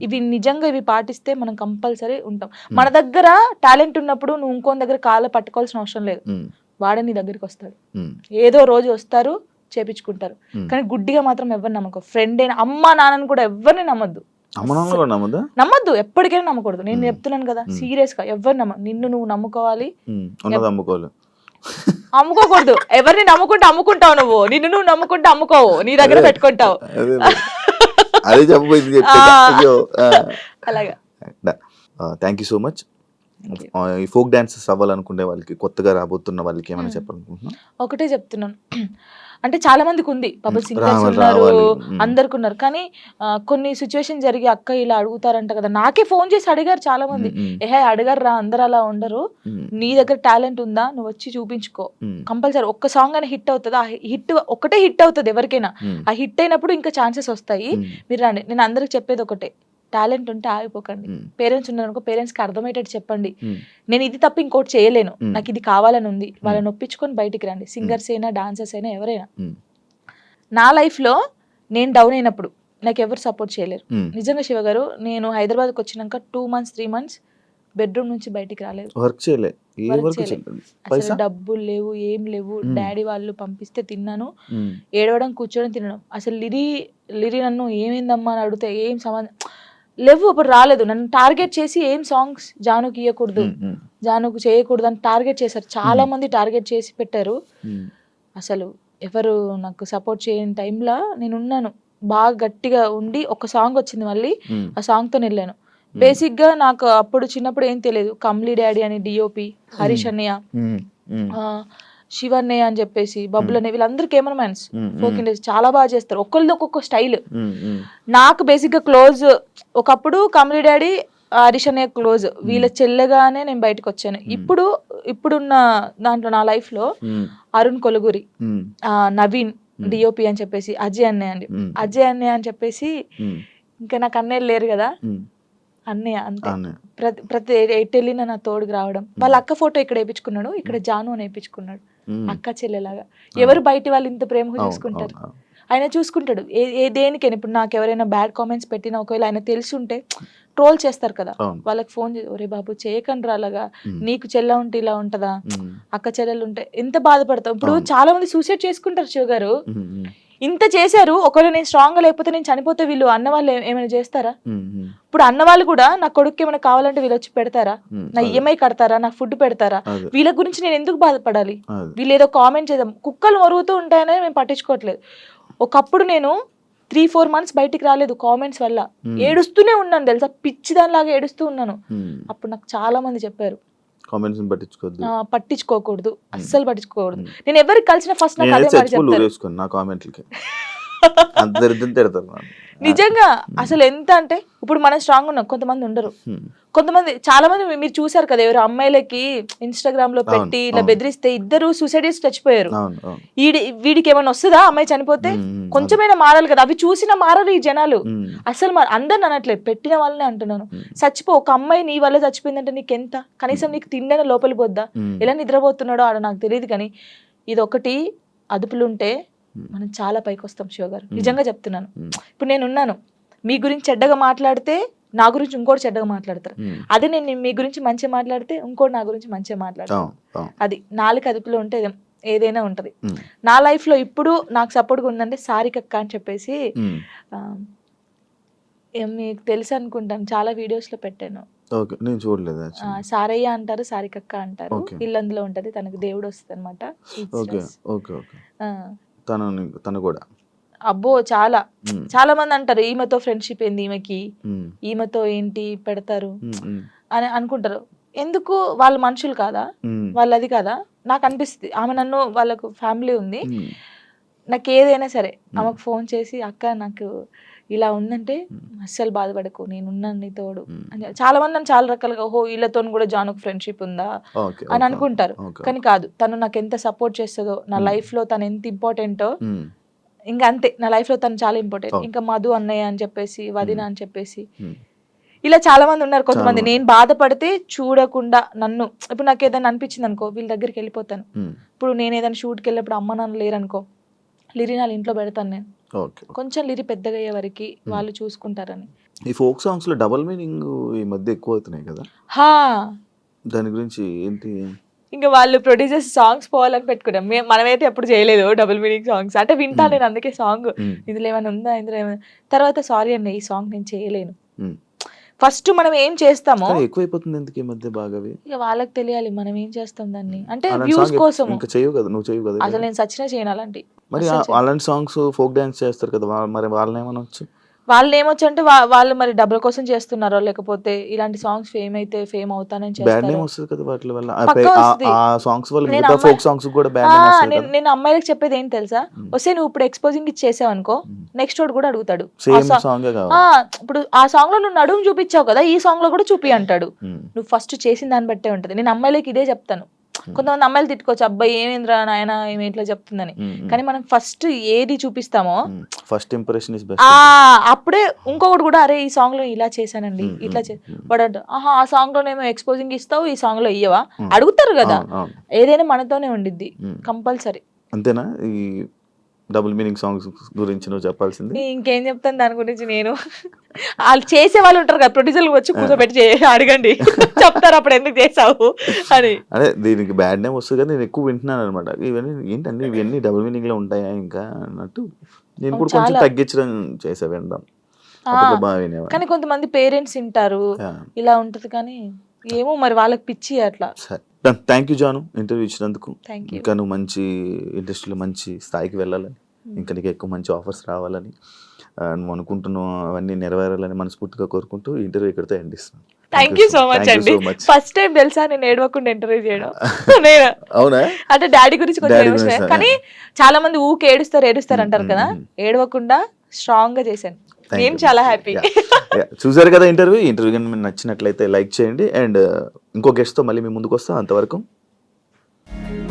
ఇవి నిజంగా ఇవి పాటిస్తే మనం కంపల్సరీ ఉంటాం. మన దగ్గర టాలెంట్ ఉన్నప్పుడు నువ్వు ఇంకో దగ్గర కాళ్ళ పట్టుకోవాల్సిన అవసరం లేదు, వాడే నీ దగ్గరికి వస్తాడు. ఏదో రోజు వస్తారు, చేపించుకుంటారు. కానీ గుడ్డిగా మాత్రం ఎవరిని నమ్మకం. ఫ్రెండ్ అయినా అమ్మ నాన్నని కూడా ఎవరిని నమ్మద్దు, నమ్మద్దు, ఎప్పటికైనా నమ్మకూడదు. నేను చెప్తున్నాను కదా సీరియస్ గా, ఎవరు నిన్ను నువ్వు నమ్ముకోవాలి, అమ్ముకోకూడదు. ఎవరిని నమ్ముకుంటే అమ్ముకుంటావు, నువ్వు నిన్ను నువ్వు నమ్ముకుంటే అమ్ముకోవు, నీ దగ్గర పెట్టుకుంటావు. అలాగా. Thank you so much. ఈ ఫోక్ డాన్సెస్ అవ్వాలనుకునే వాళ్ళకి, కొత్తగా రాబోతున్న వాళ్ళకి ఏమైనా చెప్పాలనుకుంటున్నా? ఒకటే చెప్తున్నాను, అంటే చాలా మందికి ఉంది, పాప సింగర్స్ ఉన్నారు, అందరికి ఉన్నారు. కానీ కొన్ని సిచ్యువేషన్ జరిగి అక్క ఇలా అడుగుతారంట కదా, నాకే ఫోన్ చేసి అడిగారు చాలా మంది. అడిగారు రా, అందరు అలా ఉండరు, నీ దగ్గర టాలెంట్ ఉందా, నువ్వు వచ్చి చూపించుకో, కంపల్సరీ ఒక్క సాంగ్ అయినా హిట్ అవుతుంది. ఆ హిట్ ఒకటే హిట్ అవుతుంది ఎవరికైనా, ఆ హిట్ అయినప్పుడు ఇంకా ఛాన్సెస్ వస్తాయి, మీరు రండి. నేను అందరికి చెప్పేది ఒకటే, టాలెంట్ ఉంటే ఆగిపోకండి. పేరెంట్స్ ఉన్నారనుకో, పేరెంట్స్ కి అర్థమయ్యేటట్టు చెప్పండి, నేను ఇది తప్ప ఇంకోటి చేయలేను, నాకు ఇది కావాలని ఉంది, వాళ్ళని ఒప్పించుకొని బయటికి రండి. సింగర్స్ అయినా డాన్సర్స్ అయినా ఎవరైనా. నా లైఫ్ లో నేను డౌన్ అయినప్పుడు నాకు ఎవరు సపోర్ట్ చేయలేరు. నిజంగా శివ గారు, నేను హైదరాబాద్కి వచ్చినాక 2 months 3 months బెడ్రూమ్ నుంచి బయటికి రాలేదు, అసలు డబ్బులు లేవు, ఏం లేవు. డాడీ వాళ్ళు పంపిస్తే తిన్నాను, ఏడవడం కూర్చోవడం తినడం. అసలు లిరి నన్ను ఏమైందమ్మా అని అడిగితే ఏం సంబంధం లేవు, అప్పుడు రాలేదు. నన్ను టార్గెట్ చేసి ఏం సాంగ్స్ జానుకి ఇవ్వకూడదు, జానుకు చేయకూడదు అని టార్గెట్ చేశారు. చాలా మంది టార్గెట్ చేసి పెట్టారు. అసలు ఎవరు నాకు సపోర్ట్ చేయని టైంలో నేను ఉన్నాను, బాగా గట్టిగా ఉండి ఒక సాంగ్ వచ్చింది, మళ్ళీ ఆ సాంగ్తో వెళ్ళాను. బేసిక్ గా నాకు అప్పుడు చిన్నప్పుడు ఏం తెలియదు, కమ్లీ డాడీ అని డిఓపి, హరీష్ అన్నయ్య, శివన్నయ్య అని చెప్పేసి, బబ్బులు అనే, వీళ్ళందరూ కెమెరా మ్యాన్స్, ఫోక్ ఇండస్ట్రీ చాలా బాగా చేస్తారు, ఒక్కరిది ఒక్కొక్క స్టైల్. నాకు బేసిక్ గా క్లోజ్ ఒకప్పుడు కమ్లీ డాడీ, హరీష్ అన్నయ్య క్లోజ్, వీళ్ళ చెల్లెగానే నేను బయటకు వచ్చాను. ఇప్పుడు ఇప్పుడున్న దాంట్లో నా లైఫ్ లో అరుణ్ కొలుగురి, నవీన్ డిఓపి అని చెప్పేసి, అజయ్ అన్నయ్య అని చెప్పేసి, ఇంకా నాకు అన్నయ్యలు లేరు కదా, అన్నయ్య అంతే. ప్రతి ఎటు వెళ్ళినా నా తోడుకు రావడం. వాళ్ళ అక్క ఫోటో ఇక్కడ వేయించుకున్నాడు, ఇక్కడ జాను అని వేయించుకున్నాడు, అక్క చెల్లెలాగా. ఎవరు బయట వాళ్ళు ఇంత ప్రేమగా చూసుకుంటారు, ఆయన చూసుకుంటాడు. ఏ దేనికైనా ఇప్పుడు నాకు ఎవరైనా బ్యాడ్ కామెంట్స్ పెట్టినా, ఒకవేళ ఆయన తెలిసి ఉంటే ట్రోల్ చేస్తారు కదా, వాళ్ళకి ఫోన్ చేసి ఒరే బాబు చేయకండి అలాగా, నీకు చెల్ల ఉంటే ఇలా ఉంటదా, అక్క చెల్లెలు ఉంటే ఎంత బాధపడతావు. ఇప్పుడు చాలా మంది సూసైడ్ చేసుకుంటారు శివ గారు, ఇంత చేశారు, ఒకవేళ నేను స్ట్రాంగ్ గా లేకపోతే నేను చనిపోతే వీళ్ళు అన్న వాళ్ళు ఏమైనా చేస్తారా? ఇప్పుడు అన్న వాళ్ళు కూడా నా కొడుకు ఏమైనా కావాలంటే వీళ్ళు వచ్చి పెడతారా, నా ఈఎంఐ కడతారా, నాకు ఫుడ్ పెడతారా? వీళ్ళ గురించి నేను ఎందుకు బాధపడాలి? వీళ్ళు ఏదో కామెంట్ చేద్దాం, కుక్కలు మరుగుతూ ఉంటాయని మేము పట్టించుకోవట్లేదు. ఒకప్పుడు నేను 3-4 months బయటికి రాలేదు కామెంట్స్ వల్ల, ఏడుస్తూనే ఉన్నాను తెలుసా, పిచ్చిదానిలాగా ఏడుస్తూ ఉన్నాను. అప్పుడు నాకు చాలా మంది చెప్పారు పట్టించుకోకూడదు, అస్సలు పట్టించుకోకూడదు. నేను ఎవరికి కలిసిన ఫస్ట్ నాకు అదే మాట చెప్తారు. నిజంగా అసలు ఎంత అంటే, ఇప్పుడు మనం స్ట్రాంగ్ ఉన్నాం, కొంతమంది ఉండరు. కొంతమంది చాలా మంది మీరు చూసారు కదా, ఎవరు అమ్మాయిలకి ఇన్స్టాగ్రామ్ లో పెట్టి ఇలా బెదిరిస్తే 2 సూసైడ్ చేసి చచ్చిపోయారు. వీడికి ఏమైనా వస్తుందా అమ్మాయి చనిపోతే? కొంచెమైనా మారాలి కదా, అవి చూసినా మారరు ఈ జనాలు. అసలు అందరిని అనట్లేదు, పెట్టిన వాళ్ళనే అంటున్నాను. చచ్చిపో, ఒక అమ్మాయి నీ వల్ల చచ్చిపోయిందంటే నీకెంత, కనీసం నీకు తిండైనా లోపలి పోద్దా? ఎలా నిద్రపోతున్నాడో ఆడ నాకు తెలియదు, కానీ ఇది ఒకటి అదుపులుంటే మనం చాలా పైకి వస్తాం శివ గారు, నిజంగా చెప్తున్నాను. ఇప్పుడు నేను ఉన్నాను, మీ గురించి చెడ్డగా మాట్లాడితే నా గురించి ఇంకోటి చెడ్డగా మాట్లాడతారు, అదే నేను మీ గురించి మంచిగా మాట్లాడితే ఇంకోటి నా గురించి మంచిగా మాట్లాడతారు. అది నాలుగు అదుపులో ఉంటే ఏదైనా ఉంటది. నా లైఫ్ లో ఇప్పుడు నాకు సపోర్ట్గా ఉందంటే సారికక్క అని చెప్పేసి, మీకు తెలుసు అనుకుంటాను, చాలా వీడియోస్ లో పెట్టాను. సారయ్య అంటారు, సారికక్క అంటారు, ఇల్లందులో ఉంటది, తనకు దేవుడు వస్తుంది అనమాట. అబ్బో చాలా చాలా మంది అంటారు ఈమెతో ఫ్రెండ్షిప్ ఏంది, ఈమెతో ఏంటి పెడతారు అని అనుకుంటారు. ఎందుకు, వాళ్ళ మనుషులు కాదా, వాళ్ళది కాదా? నాకు అనిపిస్తుంది, ఆమె నన్ను, వాళ్ళకు ఫ్యామిలీ ఉంది, నాకు ఏదైనా సరే ఆమెకు ఫోన్ చేసి అక్క నాకు ఇలా ఉందంటే అస్సలు బాధపడకు, నేనున్నాను నీ తోడు అని. చాలా మంది నన్ను చాలా రకాలుగా, ఓహో వీళ్ళతో కూడా జానుకు ఫ్రెండ్షిప్ ఉందా అని అనుకుంటారు, కానీ కాదు. తను నాకు ఎంత సపోర్ట్ చేస్తుందో, నా లైఫ్ లో తను ఎంత ఇంపార్టెంటో, ఇంకా అంతే, నా లైఫ్ లో తను చాలా ఇంపార్టెంట్. ఇంకా మధు అన్నయ్య అని చెప్పేసి, వదిన అని చెప్పేసి, ఇలా చాలా మంది ఉన్నారు. కొంతమంది నేను బాధపడితే చూడకుండా నన్ను, ఇప్పుడు నాకు ఏదైనా అనిపించింది అనుకో, వీళ్ళ దగ్గరికి వెళ్ళిపోతాను. ఇప్పుడు నేను ఏదైనా షూట్కి వెళ్ళినప్పుడు అమ్మ నాన్న లేరనుకో, లిరి నా ఇంట్లో పెడతాను నేను, కొంచెం లిరి పెద్దగా అయ్యే వరకు వాళ్ళు చూసుకుంటారని. ఈ ఫోక్ సాంగ్స్ లో డబుల్ మీనింగ్ ఈ మధ్య ఎక్కువ అవుతున్నాయి కదా, దాని గురించి ఏంటి? ఇంకా వాళ్ళు ప్రొడ్యూసర్స్ సాంగ్స్ పోవాలని పెట్టుకున్నాం, మనమైతే ఎప్పుడు చేయలేదు డబుల్ మీనింగ్ సాంగ్స్. అంటే వింటా నేను, అందుకే సాంగ్ ఇందులో ఏమైనా ఉందా, ఇందులో ఏమైనా, తర్వాత సారీ అండి ఈ సాంగ్ నేను చేయలేను. ఫస్ట్ మనం ఏం చేస్తామో ఎక్కువైపోతుంది ఎందుకు ఈ మధ్య బాగా, ఇక వాళ్ళకి తెలియాలి మనం ఏం చేస్తాం దాన్ని, అంటే వ్యూస్ కోసం. నువ్వు చేయవు కదా అసలు, నేను సచ్చినా చేయను అలాంటి. మరి అలాంటి సాంగ్స్ ఫోక్ డాన్స్ చేస్తారు కదా, మరి వాళ్ళని ఏమనొచ్చు? వాళ్ళు ఏమొచ్చు అంటే వాళ్ళు మరి డబ్బుల కోసం చేస్తున్నారో, లేకపోతే ఇలాంటి సాంగ్స్ ఫేమ్ అయితే ఫేమ్ అవుతానని చేస్తారు. నేను అమ్మాయిలకు చెప్పేది ఏంటి తెలుసా, వస్తే నువ్వు ఇప్పుడు ఎక్స్పోజింగ్ ఇచ్చేసావు అనుకో, నెక్స్ట్ వాడు కూడా అడుగుతాడు, ఇప్పుడు ఆ సాంగ్ లో నువ్వు నడుము చూపించావు కదా, ఈ సాంగ్ లో కూడా చూపి అంటాడు. నువ్వు ఫస్ట్ చేసిన దాన్ని బట్టే ఉంటది. నేను అమ్మాయిలకి ఇదే చెప్తాను. కొంతమంది అమ్మాయిలు తిట్టుకోవచ్చు, అబ్బాయి ఏమేంద్రా నాయన ఏమి ఇట్లా చెప్తుందని, కానీ మనం ఫస్ట్ ఏది చూపిస్తామో ఫస్ట్ ఇంప్రెషన్ అప్పుడే ఇంకొకటి కూడా, అరే ఈ సాంగ్ లో ఇలా చేశానండి, ఇట్లా వాడు ఆహా ఆ సాంగ్ లోనేమో ఎక్స్పోజింగ్ ఇస్తావు, ఈ సాంగ్ లో ఇయ్యవా, అడుగుతారు కదా. ఏదైనా మనతోనే ఉండిద్ది కంపల్సరీ. అంతేనా? ఈ డబుల్ మీనింగ్ సాంగ్స్ గురించి నువ్వు చెప్పాల్సింది. ఇంకేం చెప్తాను దాని గురించి, నేను వాళ్ళు చేసే వాళ్ళు ఉంటారు కదా, ప్రొడ్యూసర్లు వచ్చి కూర్చోబెట్టి అడగండి, చెప్తారు అప్పుడు ఎందుకు చేసావు అని. అదే దీనికి బ్యాడ్ నేమ్ వస్తుంది కదా, నేను ఎక్కువ వింటున్నాను అనమాట. ఇవన్నీ ఏంటంటే ఇవన్నీ డబుల్ మీనింగ్ లో ఉంటాయా ఇంకా అన్నట్టు, నేను కూడా కొంచెం తగ్గించడం చేసా వినడం. కానీ కొంతమంది పేరెంట్స్ వింటారు, ఇలా ఉంటది, కానీ ఏమో మరి వాళ్ళకి పిచ్చి అట్లా. థ్యాంక్ యూ జాను, ఇంటర్వ్యూ ఇచ్చినందుకు. ఇంకా నువ్వు మంచి ఇండస్ట్రీలో మంచి స్థాయికి వెళ్ళాలని, ఇంకా నీకు ఎక్కువ మంచి ఆఫర్స్ రావాలని, నువ్వు అనుకుంటున్నావు అవన్నీ నెరవేరాలని మనస్ఫూర్తిగా కోరుకుంటూ ఇంటర్వ్యూ ఇక్కడితో ఎండ్ ఇస్తున్నాను. థ్యాంక్ యూ సో మచ్ అండి. ఫస్ట్ టైం తెలుసా నేను ఏడవకుండా ఇంటర్వ్యూ చేయడం. అవునా? అంటే డాడీ గురించి కొంచెం, కానీ చాలా మంది ఊకే ఏడుస్తారు అంటారు కదా, ఏడవకుండా స్ట్రాంగ్ గా చేశాను. నేను చాలా హ్యాపీ. చూసారు కదా ఇంటర్వ్యూ కానీ మీకు నచ్చినట్లయితే లైక్ చేయండి, అండ్ ఇంకో గెస్ట్ తో మళ్ళీ మీ ముందుకు వస్తాం. అంతవరకు థ్యాంక్ యూ